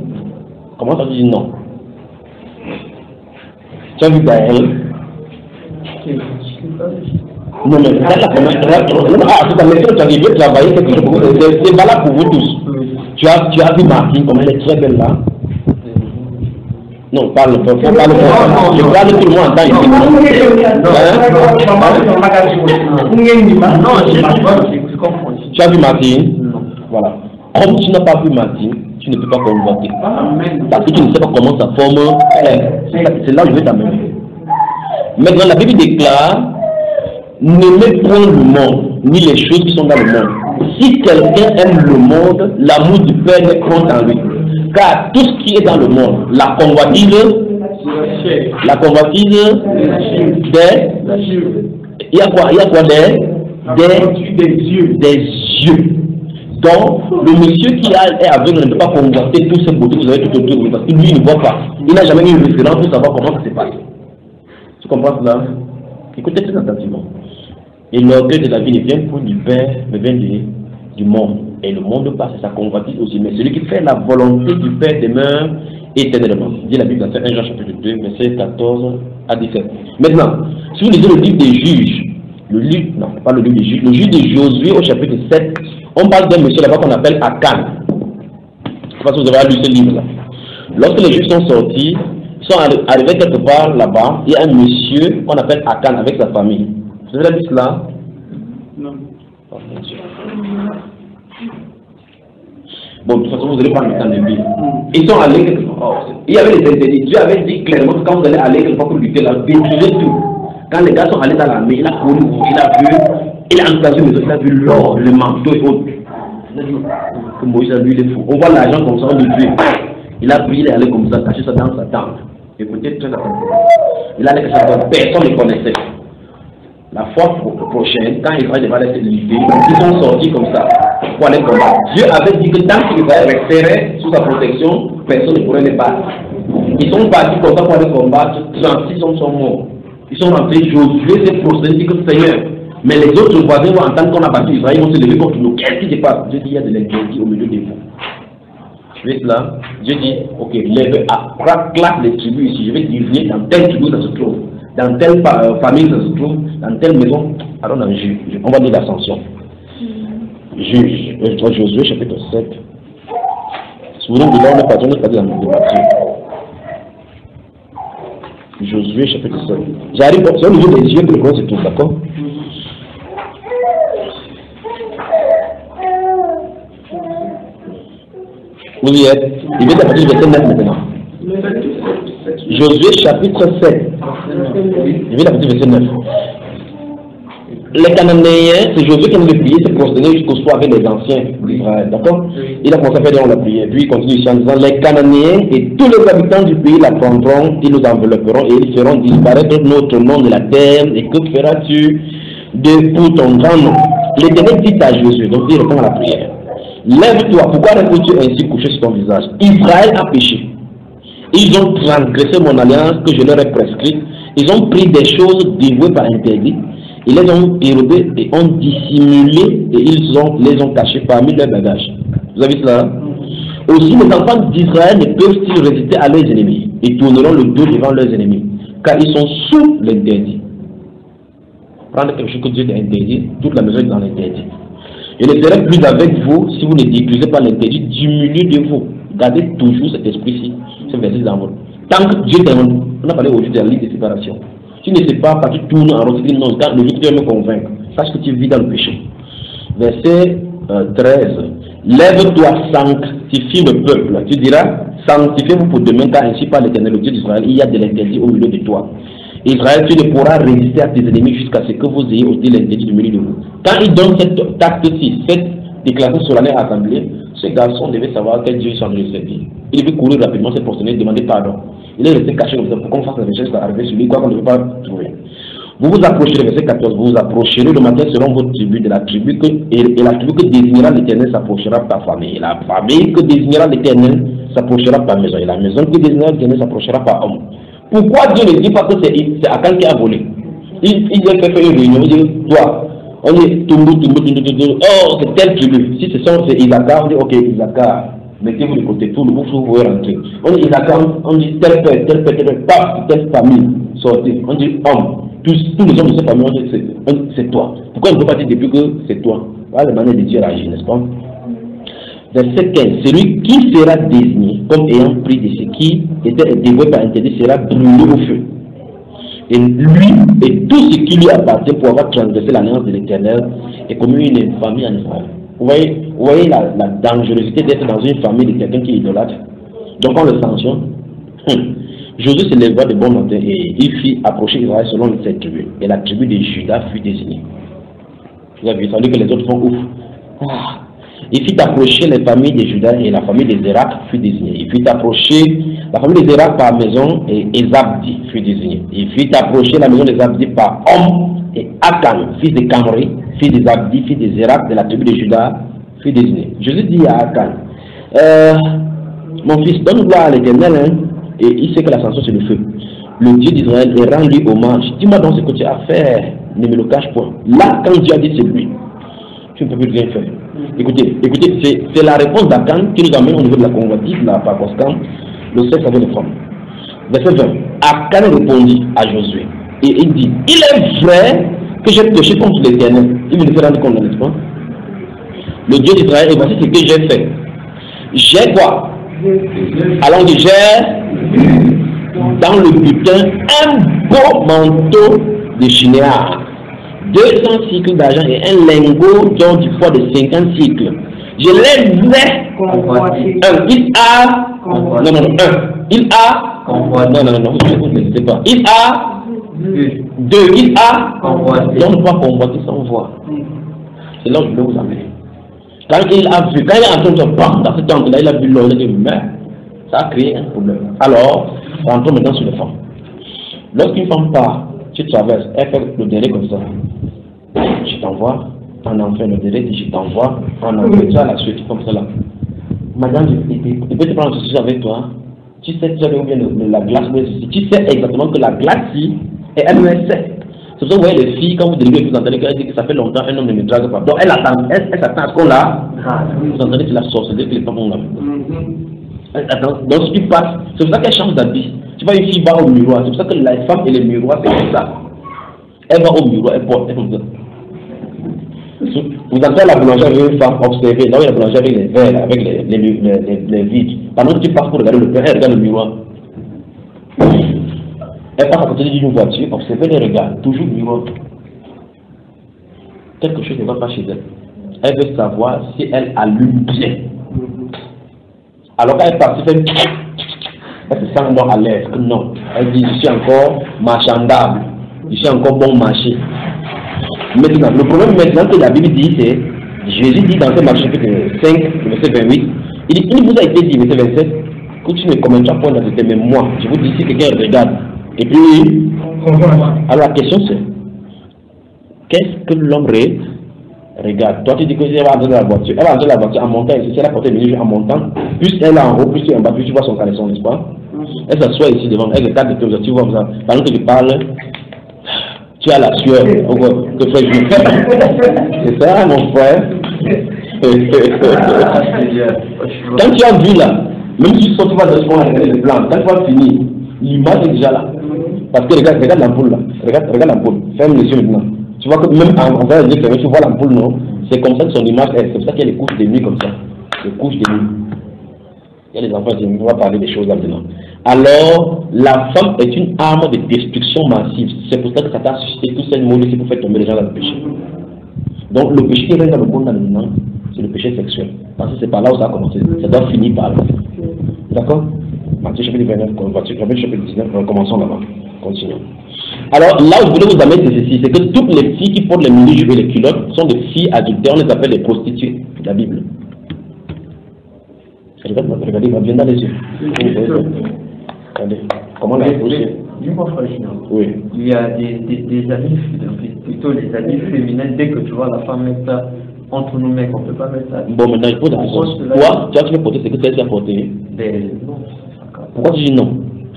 Comment ça tu dis non? Tu as vu Gaëlle? Non, mais regarde la première. Ah, c'est ta méthode, tu as arrivé à travailler quelque chose pour vous. C'est valable pour vous tous. Tu as vu Martine, comme elle est très belle là? Non, parle pas. Je parle tout le monde en temps ici. Non, je comprends. Tu as vu Martine? Voilà. Comme tu n'as pas vu Martine, tu ne peux pas convoiter. Parce que tu ne sais pas comment ça forme. C'est là où je vais t'amener. Maintenant, la Bible déclare: n'aimez point le monde, ni les choses qui sont dans le monde. Si quelqu'un aime le monde, l'amour du Père n'est point en lui. Car tout ce qui est dans le monde, la convoitise des il y a quoi des yeux. Donc, le monsieur qui est aveugle ne peut pas convoiter tous ces beautés que vous avez tout autour de lui parce que lui il ne voit pas. Il n'a jamais eu une référence pour savoir comment ça se passe. Tu comprends cela? Écoutez très attentivement. Et l'orgueil de la vie ne vient point du Père, mais vient du monde. Et le monde passe, et sa convoitise aussi. Mais celui qui fait la volonté du Père demeure éternellement. Dit la Bible dans 1 Jean chapitre 2, verset 14 à 17. Maintenant, si vous lisez le livre des juges, le juge de Josué au chapitre 7, on parle d'un monsieur là-bas qu'on appelle Akan. Je ne sais pas si vous avez lu ce livre-là. Lorsque les juifs sont sortis, ils sont arrivés quelque part là-bas, il y a un monsieur qu'on appelle Akan avec sa famille. Vous avez lu cela? Non. Bon, de toute façon, vous allez prendre le temps de vivre. Ils sont allés quelque part. Il y avait les interdits. Dieu avait dit clairement que quand vous allez aller quelque part pour lutter, là, détruisez tout. Quand les gars sont allés dans l'armée, il a couru, il a vu, il a entendu, il a vu l'or, le manteau et autres. Il a dit que Moïse, lui, il est fou. On voit l'argent comme ça, on le tue. Il a pris, il est allé comme ça, caché ça dans sa tente. Écoutez très attentivement. Il a allé cacher ça, personne ne connaissait. La fois prochaine, quand Israël va être libéré, ils sont sortis comme ça pour aller combattre. Dieu avait dit que tant qu'Israël resterait sous sa protection, personne ne pourrait les battre. Ils sont partis comme ça pour aller combattre, 36 hommes sont morts. Ils sont rentrés, Josué s'est prosterné, dit que Seigneur, mais les autres voisins vont entendre qu'on a battu Israël, ils vont se lever contre nous. Qu'est-ce qui se passe? Dieu dit il y a de l'interdit au milieu de vous. Je vais là, Dieu dit, ok, lève, claque les tribus ici, je vais diviser dans telle tribu ça se trouve. Dans telle famille ça se trouve, dans telle maison, alors dans Juge, on va dire l'ascension. Juge, Josué chapitre 7. Souvenez-vous de là, on est parti dans le Matthieu. Josué chapitre 7. J'arrive, c'est au niveau des yeux que le grand se trouve, d'accord? Vous y êtes. Il vient à partir du verset 9 maintenant. Josué chapitre 7. Il vient à partir du verset 9. Les Cananéens, c'est Josué qui a le prier, s'est prosterné jusqu'au soir avec les anciens d'Israël. D'accord? Il a commencé à faire la prière. Puis il continue ici en disant, les Cananéens et tous les habitants du pays la prendront, ils nous envelopperont et ils feront disparaître notre nom de la terre. Et que feras-tu pour ton grand nom? L'Éternel dit à Josué, donc il répond à la prière. Lève-toi, pourquoi restes-tu ainsi couché sur ton visage? Israël a péché. Ils ont transgressé mon alliance que je leur ai prescrite. Ils ont pris des choses dévouées par interdit. Ils les ont érodées et ont dissimulé et les ont cachées parmi leurs bagages. Vous avez vu cela? Aussi, les enfants d'Israël ne peuvent-ils résister à leurs ennemis? Ils tourneront le dos devant leurs ennemis, car ils sont sous l'interdit. Prendre quelque chose que Dieu a interdit, toute la maison est dans l'interdit. Je ne serai plus avec vous si vous ne détruisez pas l'interdit du milieu de vous. Gardez toujours cet esprit-ci, ce verset dans votre. Tant que Dieu demande, on a parlé aujourd'hui de la ligne de séparation. Tu ne sais pas, tu tournes en rond, tu dis non, quand le Dieu me convaincre, sache que tu vis dans le péché. Verset 13. Lève-toi, sanctifie le peuple. Tu diras, sanctifiez-vous pour demain, car ainsi par l'Éternel, le Dieu d'Israël, il y a de l'interdit au milieu de toi. Israël, tu ne pourras résister à tes ennemis jusqu'à ce que vous ayez ôté l'interdit du milieu de vous. Quand il donne cette acte-ci, cette déclaration solennelle à l'assemblée, ce garçon devait savoir quel Dieu s'en est servi. Il devait courir rapidement, se prosterner, demander pardon. Il est resté caché comme ça pour qu'on fasse la recherche d'arriver sur lui, quoi qu'on ne veut pas trouver. Vous vous approcherez, verset 14, vous vous approcherez le matin selon votre tribu, de la tribu et la tribu que désignera l'Éternel s'approchera par famille. Et la famille que désignera l'Éternel s'approchera par maison. Et la maison que désignera l'Éternel s'approchera par homme. Pourquoi Dieu ne dit pas que c'est Akan qui a volé? Il a fait une réunion, il dit, toi, on dit, oh, c'est telle tribu. Si c'est Isaacar, on dit, ok, Isaacar, mettez-vous de côté, tout le monde, vous pouvez rentrer. On dit Isaacar, on dit tel père, telle famille, sortez. On dit homme. Tous les hommes de cette famille, on dit c'est toi. Pourquoi on ne peut pas dire depuis que c'est toi? Voilà la manière de Dieu agir, n'est-ce pas? Verset 15. Celui qui sera désigné comme ayant pris de ce qui était dévoué par interdit sera brûlé au feu. Et lui et tout ce qui lui appartient pour avoir transgressé l'alliance de l'Éternel est commis une infamie en Israël. Vous voyez la dangerosité d'être dans une famille de quelqu'un qui est idolâtre. Donc on le sanctionne. Josué se leva de bon matin et il fit approcher Israël selon cette tribu. Et la tribu de Juda fut désignée. Vous avez vu, ça veut dire que les autres font ouf. Il fit approcher les familles de Juda et la famille de Zérak fut désignée. Il fit approcher la famille de Zérak par maison et Zabdi fut désigné. Il fit approcher la maison de Zabdi par homme et Akan, fils de Kamri, fils de Zabdi, fils de Zérak de la tribu de Juda fut désigné. Jésus dit à Akan, mon fils, donne gloire à l'Éternel, hein, et il sait que l'ascension c'est le feu. Le Dieu d'Israël et rend-lui hommage. Dis-moi donc ce que tu as fait, ne me le cache point. Là, quand Dieu a dit c'est lui, tu ne peux plus rien faire. Écoutez, c'est la réponse d'Akan qui nous amène au niveau de la convoitise, la Pakoskan, le sexe avec les femmes. Verset 20. Akan répondit à Josué et il dit, il est vrai que j'ai péché contre l'Éternel. Il me fait rendre compte, n'est-ce pas? Le Dieu d'Israël, et voici ce que j'ai fait. J'ai quoi? Alors j'ai dans le butin un beau manteau de chinéar, 200 cycles d'argent et un lingot d'or du poids de 50 cycles. Je les ai convoités. Il a. Convoités. Non. Il a. Convoités. Non, vous ne sais pas. Il a. Deux. Il a. Convoités. On ne peut pas convoiter sans voir. C'est là où je vais vous amener. Quand il a vu, quand il est en train de se battre dans ce temps-là, il a vu l'eau, il a dit, mais ça a créé un problème. Alors, rentrons maintenant sur les femmes. Lorsqu'une femme part, tu traverses, elle fait le délai comme ça. Je t'envoie, en enfer, le délai dit je t'envoie, en enfer, tu as la suite comme ça là. Madame, je peux te prendre ceci avec toi. Tu sais très bien la glace, mais ceci. Tu sais exactement que la glace, si, et elle me sait. C'est pour ça que vous voyez les filles, quand vous délivez, vous entendez qu'elle dit que ça fait longtemps, un homme ne me drague pas. Donc elle s'attend à ce qu'on l'a. Vous entendez que c'est la sorcellerie que les femmes ont là. Donc ce qui passe, c'est pour ça qu'elle change d'habit. Tu vois, une fille va au miroir, c'est pour ça que la femme et les miroirs, c'est comme ça. Elle va au miroir, elle porte, elle comme ça. Vous entendez la boulangère avec une femme observée, là où il y a la boulangère avec les verres, avec les vides. Pendant que tu passes pour regarder le père, elle regarde le miroir. Elle passe à côté d'une voiture, observez les regards, toujours le miroir. Quelque chose ne va pas chez elle. Elle veut savoir si elle allume bien. Alors quand elle passe, elle se sent donc à l'aise. Non. Elle dit, je suis encore marchandable. Je suis encore bon marché. Maintenant, le problème maintenant que la Bible dit, c'est, Jésus dit dans ce marché chapitre 5, verset 28, il dit, il vous a été dit, verset 27, que tu ne commenteras point dans cette même moi. Je vous dis, si quelqu'un regarde, et puis, alors la question c'est, qu'est-ce que l'homme regarde? Toi tu dis que elle va entrer dans la voiture, elle va entrer dans la voiture en montant ici, si elle a porté le menu en montant, plus elle est en haut, plus tu es en bas, plus tu vois son caleçon, n'est-ce pas? Elle s'assoit ici devant, elle regarde de tes tu vois ça, pendant que tu parles, tu as la sueur, te fais jouer. C'est ça mon frère. Quand tu as vu là, même si tu vas de ce regarder le plan, quand tu vas finir, l'image est déjà là. Parce que regarde l'ampoule là, regarde l'ampoule, ferme les yeux maintenant. Tu vois que même en faisant les yeux, tu vois l'ampoule, non? C'est comme ça que son image est, c'est pour ça qu'il y a les couches de nuit comme ça. Les couches de nuit. Il y a les enfants, on va parler des choses là maintenant. Alors, la femme est une arme de destruction massive. C'est pour ça que ça t'a suscité tous ces mots ici pour faire tomber les gens dans le péché. Donc, le péché qui règne dans le monde maintenant, c'est le péché sexuel. Parce que c'est par là où ça a commencé. Ça doit finir par là. D'accord? Matthieu chapitre 29, chapitre 19, commençons là-bas. Continuons. Alors, là où je voulais vous amener, c'est ceci, c'est que toutes les filles qui portent les mini-jupes et les culottes sont des filles adultères, on les appelle les prostituées, la Bible. Regardez, il va bien dans les yeux. Regardez, comment la bouger? Dis-moi, frère, oui. Il y a des amis, plutôt les amis féminins, dès que tu vois la femme mettre ça entre nous mecs, on ne peut pas mettre ça. Bon, maintenant, il faut la question. Toi, tu veux porter ce que tu as porté? Non. Pourquoi tu dis non?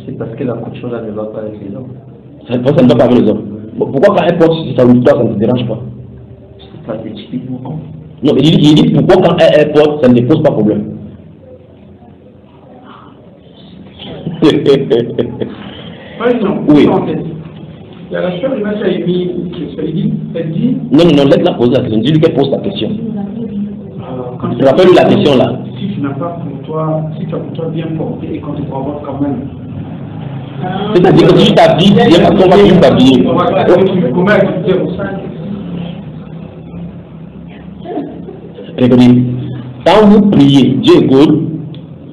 C'est parce que la couture là ne va pas avec les hommes. Ça ne va pas avec les hommes. Bon, pourquoi quand elle porte, ça ne te dérange pas? C'est pas typiquement. Non, il dit pourquoi quand elle porte, ça ne pose pas problème. Oui. Il y a la soeur Image Aïmi elle dit. Non, laisse-la poser la question. Dis-lui qu'elle pose la question. Rappelle-lui la question là. Si tu n'as pas pour toi, si tu as pour toi bien porté et quand tu peux avoir quand même. C'est-à-dire que si tu t'habilles bien, parce qu'on va plus t'habiller. Comment elle dit pour ça? Regardez, quand vous priez, Dieu écoute.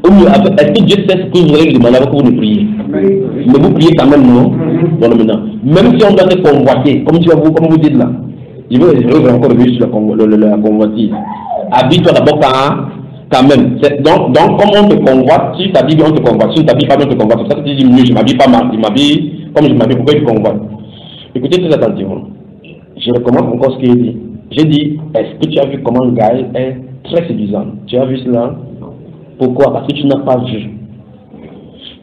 Est-ce que Dieu sait ce que vous allez lui demander avant que vous ne priez? Mais vous priez quand même, non? Bon, maintenant. Même si on doit te convoiter, comme vous dites là, je veux encore revenir sur la convoitise. Habille-toi d'abord quand même. Donc, comme on te convoite, si tu t'habilles bien, on te convoite. Si tu ne t'habilles pas bien, on te convoite. C'est ça que tu dis mieux, je ne m'habille pas mal. Je m'habille comme je m'habille, pourquoi tu convoites? Écoutez très attentivement. Je recommence encore ce qu'il dit. J'ai dit, est-ce que tu as vu comment Gaël est très séduisant? Tu as vu cela? Pourquoi? Parce que tu n'as pas vu.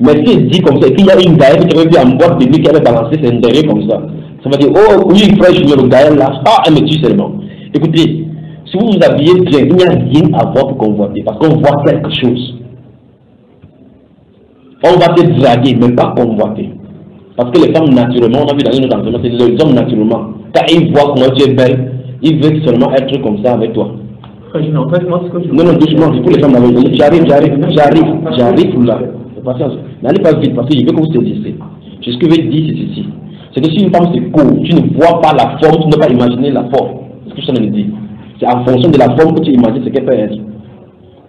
Mais s'il dit comme ça, qu'il y a une Gaëlle qui avait vu en boîte de nuit qui avait balancé ses intérêts comme ça, ça va dire, oh oui, frère, je le Gaëlle là, ah, elle me tue seulement. Écoutez, si vous vous habillez bien, il n'y a rien à voir pour convoiter, parce qu'on voit quelque chose. On va te draguer, mais pas convoiter. Parce que les femmes, naturellement, on a vu dans une autre enseignement, c'est les hommes, naturellement, quand ils voient comment tu es belle, ils veulent seulement être comme ça avec toi. Non, doucement, c'est pour les femmes. J'arrive là. Patience. N'allez pas vite parce que je veux que vous saisissez. Ce que je veux dire, c'est ceci. C'est que si une femme se court, tu ne vois pas la forme, tu ne peux pas imaginer la forme. C'est ce que je t'en ai dit. C'est en fonction de la forme que tu imagines ce qu'elle peut être.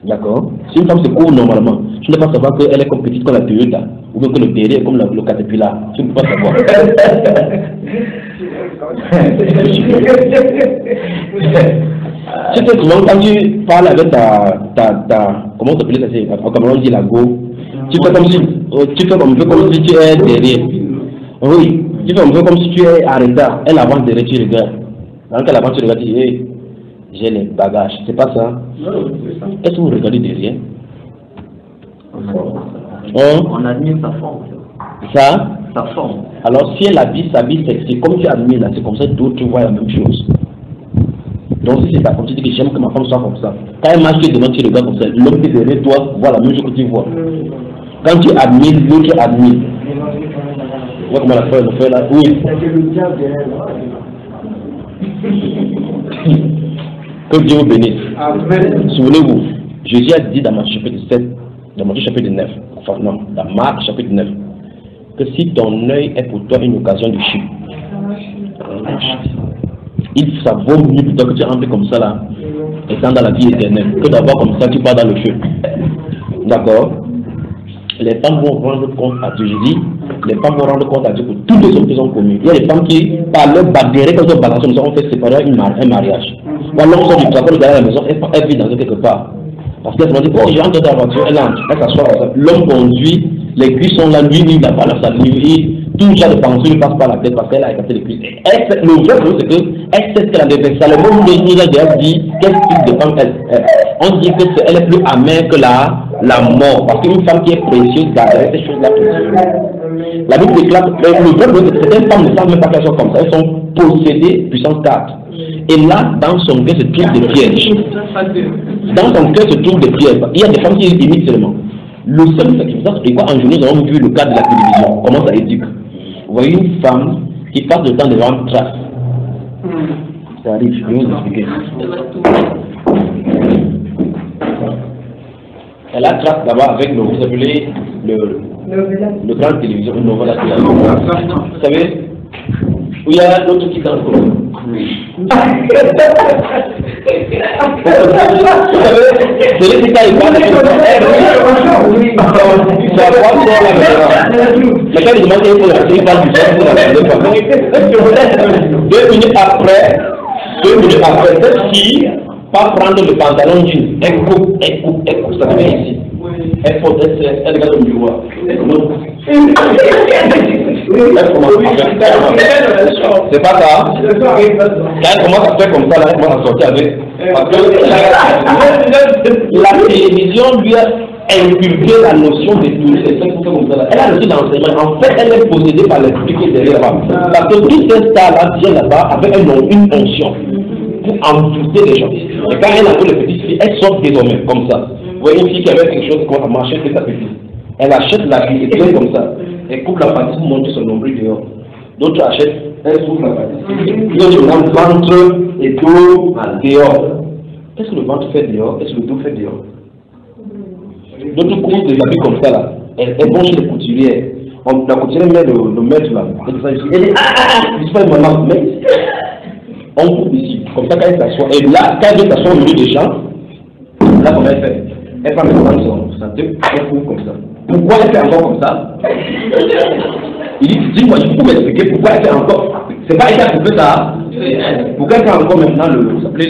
D'accord? Si une femme se court normalement, tu ne peux pas savoir qu'elle est comme petite comme la Toyota, ou bien que le derrière est comme le Caterpillar. Tu ne peux pas savoir. Tu sais comment quand tu parles avec ta comment t'appelles ça, en Cameroun on dit la go, tu fais comme si tu es derrière. Oui, tu fais un peu comme si tu es en retard. Elle avance derrière, tu regardes. Quand elle avance, tu regardes, tu dis, hey, j'ai les bagages. C'est pas ça? Est-ce que vous regardez derrière? On admire sa forme. Ça? Sa forme. Alors si elle habille sa vie sexy, comme tu admires là, c'est comme ça que d'autres voient la même chose. Donc si c'est ta femme, tu dis que j'aime que ma femme soit comme ça. Quand elle marche devant, tu regardes comme ça. L'homme qui est derrière toi voit la même chose que tu vois. Quand tu admires, l'autre admire. Tu vois comment la feuille le fait là? Oui. Que Dieu vous bénisse. Souvenez-vous, Jésus a dit dans Matthieu chapitre 7, dans Matthieu chapitre 9, enfin non, dans Marc chapitre 9, que si ton œil est pour toi une occasion de chute, ça vaut mieux plutôt que tu rentres comme ça là, étant dans la vie éternelle, que d'avoir comme ça tu pars dans le feu. D'accord? Les femmes vont rendre compte à Dieu. Je dis, les femmes vont rendre compte à Dieu pour toutes les hommes qu'ils ont commis. Il y a des femmes qui, par leur bagarre, quand ils ont balancé, nous avons fait séparer un mariage. Ou alors, on sort du travail, dans la maison, elle vit dans quelque part. Parce qu'elle se dit, oh, j'ai entendu la voiture, elle entre, elle s'assoit. L'homme conduit, les cuisses sont là, lui, il n'a pas la salle, tout genre de pensée lui passe par la tête parce qu'elle a écarté les cuisses. Le vrai problème, c'est qu'elle sait qu'elle a des vexes. Le monde nous a déjà dit quel type de femme elle. On dit qu'elle est plus amère que la mort. Parce qu'une femme qui est précieuse garde ces choses-là précieuses. La Bible déclare que le vrai problème, c'est que certaines femmes ne savent même pas qu'elles sont comme ça. Elles sont possédées puissance 4. Et là, dans son cœur se trouvent des pièges. Dans son cœur se trouvent des pièges. Il y a des femmes qui imitent seulement. Le seul sacrifice, et quoi en journée, nous avons vu le cas de la télévision. Comment ça éduque? Vous voyez une femme qui passe le temps devant une trace. Ça arrive, je vais vous expliquer. Elle a trace d'abord avec le, vous appelez le grand télévision, une nouvelle télévision. Vous savez, où il y a l'autre qui danse comme ça. Vous savez, c'est les détails, pas les mais quand il demande qu'il faut la série, il parle du sang, vous la 2 minutes après, cette fille pas prendre le pantalon jean, elle coupe, ça devient ici. Elle regarde au miroir. C'est pas ça. Quand elle commence à faire comme ça, là, elle commence à sortir avec. Parce que la télévision lui a inculqué la notion de tourner les cinq comme ça. Elle a reçu l'enseignement. En fait, elle est possédée par l'esprit qui est derrière là-bas. Parce que toutes ces stars-là viennent là-bas avec une onction pour envoûter les gens. Et quand elle a vu le petit fille, elle sort désormais comme ça. Vous voyez une fille qui avait quelque chose qui commence à marcher, c'est sa petite. Elle achète la fille et vient comme ça. Elle coupe la partie pour monter son nombril dehors. D'autres achètent, elle coupe la partie. Ils ont le ventre et dos dehors. Qu'est-ce que le ventre fait dehors? Qu'est-ce que le dos fait dehors? D'autres coupent des habits comme ça là. Elles vont chez les couturières. La couturière met le maître là. Elle dit je suis pas une maman, mais on coupe ici. Comme ça quand elle s'assoit. Et là, quand elle s'assoit au milieu des gens, là comment elle fait? Elle prend le son santé, elle coupe comme ça. Pourquoi elle fait encore comme ça? Il dit, dis-moi, il faut m'expliquer pourquoi elle fait encore. C'est pas elle qui a coupé ça. Pourquoi elle fait encore maintenant vous appelez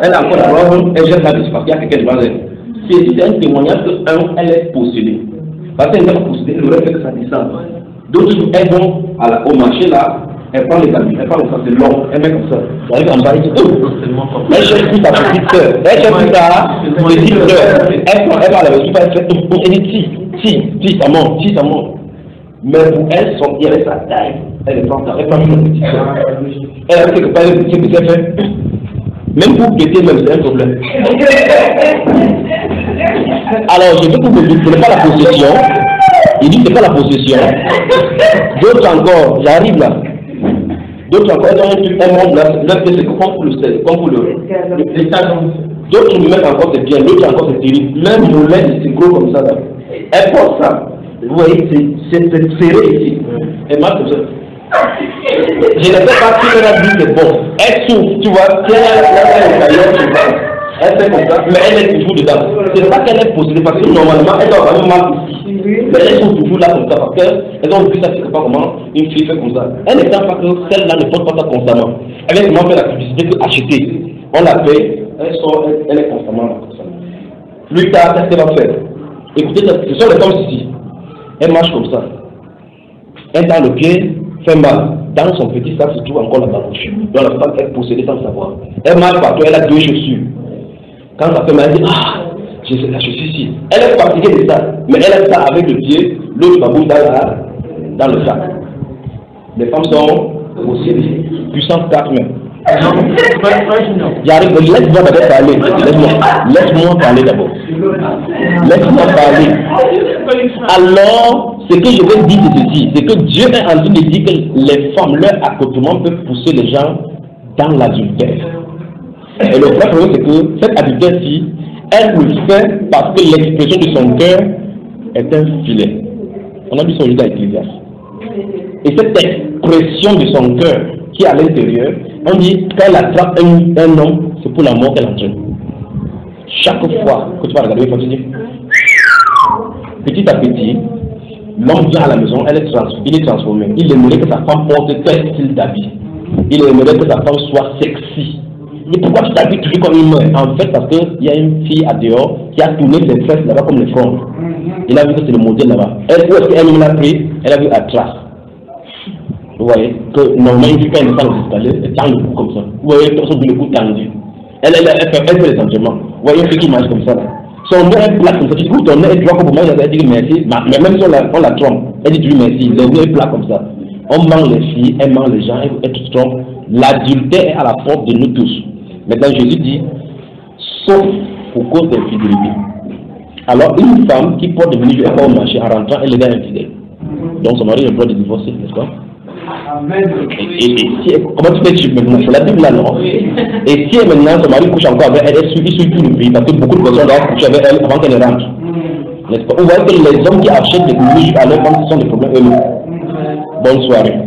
elle a encore la robe, elle jette là-dessus parce qu'il y a quelqu'un devant elle. C'est un témoignage que, elle est possédée. Parce qu'elle est possédée, elle aurait fait que ça descende. D'autres, elles vont au marché là, elle prend les habits, elle prend le sang, c'est long, elle met comme ça. Elle arrive en bas, elle dit, elle cherche plus sa petite soeur, elle cherche plus sa petite soeur. Elle prend la veste, elle fait, elle dit, si, ça monte. Mais pour elle, il y avait sa taille, elle prend sa petite soeur. Elle a fait quelque part, ce que c'est fait. Même pour péter, même c'est un problème. Alors, je veux que vous me dites, ce n'est pas la possession. Il dit, ce n'est pas la possession. D'autres encore, j'arrive là. D'autres encore, elles montent là, c'est comme pour le talons. D'autres nous mettent encore, c'est bien, d'autres encore, c'est terrible. Même nos lèvres, c'est gros comme ça là. Elles portent ça. Vous voyez, c'est serré ici. Elles marchent comme ça. Je ne sais pas si elle a dit c'est bon. Elle souffre, tu vois, si elle fait comme ça, mais elle est toujours dedans. C'est pas qu'elle est possédée, parce que normalement, elle doit avoir mal ici. Mais elles sont toujours là comme ça, parce qu'elles ont vu ça, c'est pas comment une fille fait comme ça. Elle ne sait pas que celle-là ne porte pas ça constamment. Elle vient comment faire la publicité que acheter. On la paie, elle est constamment là comme ça. Plus tard, qu'est-ce qu'elle va faire? Écoutez, ce sont les femmes ici. Elle marche comme ça. Elle dans le pied, fait mal. Dans son petit sac se trouve encore la bouche. Donc la femme est possédée sans savoir. Elle marche partout, elle a 2 chaussures. Quand ça fait mal, elle dit ah, j'ai la chaussure ici. Elle est fatiguée de ça, mais elle est ça avec le pied, l'autre babouche dans le sac. Les femmes sont aussi puissance 4 même. J'arrive, laisse-moi d'abord parler. Laisse-moi parler d'abord. Laisse-moi parler. Alors, ce que je veux dire c'est ceci, c'est que Dieu est en train de dire que les femmes, leur accouplement peut pousser les gens dans l'adultère. Et le vrai problème c'est que cette adultère-ci, elle le fait parce que l'expression de son cœur est un filet. On a vu son livre à Ecclésiaste. Et cette expression de son cœur qui est à l'intérieur, on dit qu'elle attrape un homme, c'est pour la mort qu'elle entraîne. Chaque fois que tu vas regarder, il faut te dire, petit à petit, l'homme vient à la maison, il est transformé. Il aimerait que sa femme porte tel style d'habit. Il aimerait que sa femme soit sexy. Mais pourquoi tu t'habilles toujours comme une mère? En fait, parce qu'il y a une fille à dehors qui a tourné ses fesses là-bas comme les fronts. Il a vu que c'est le modèle là-bas. Elle, où est-ce qu'elle l'a pris? Elle a vu à trace. Vous voyez que normalement, une fille quand elle descend les escaliers, elle tend le cou comme ça. Vous voyez que son cou tendu. Elle fait les sentiments. Vous voyez une fille qui marche comme ça là. Son nez est plat comme ça. Tu dis, ton nez est droit comme moi, elle dit merci. Mais même si on la trompe, elle dit toujours merci. Le nez est plat comme ça. On ment les filles, elle ment les gens, elle te trompe. L'adultère est à la porte de nous tous. Maintenant, Jésus dit, sauf pour cause d'infidélité. Alors, une femme qui porte des menus au marché en rentrant, elle est déjà infidèle. Donc, son mari a le droit de divorcer, n'est-ce pas? Et si, comment tu fais tu maintenant? C'est la Bible là, non? Et si maintenant son mari couche encore avec elle, elle suit tout le pays, parce que beaucoup de personnes doivent coucher avec elle avant qu'elle rentre. N'est-ce pas? Vous voyez que les hommes qui achètent des menus à leur femme, ce sont des problèmes eux-mêmes. Bonne soirée.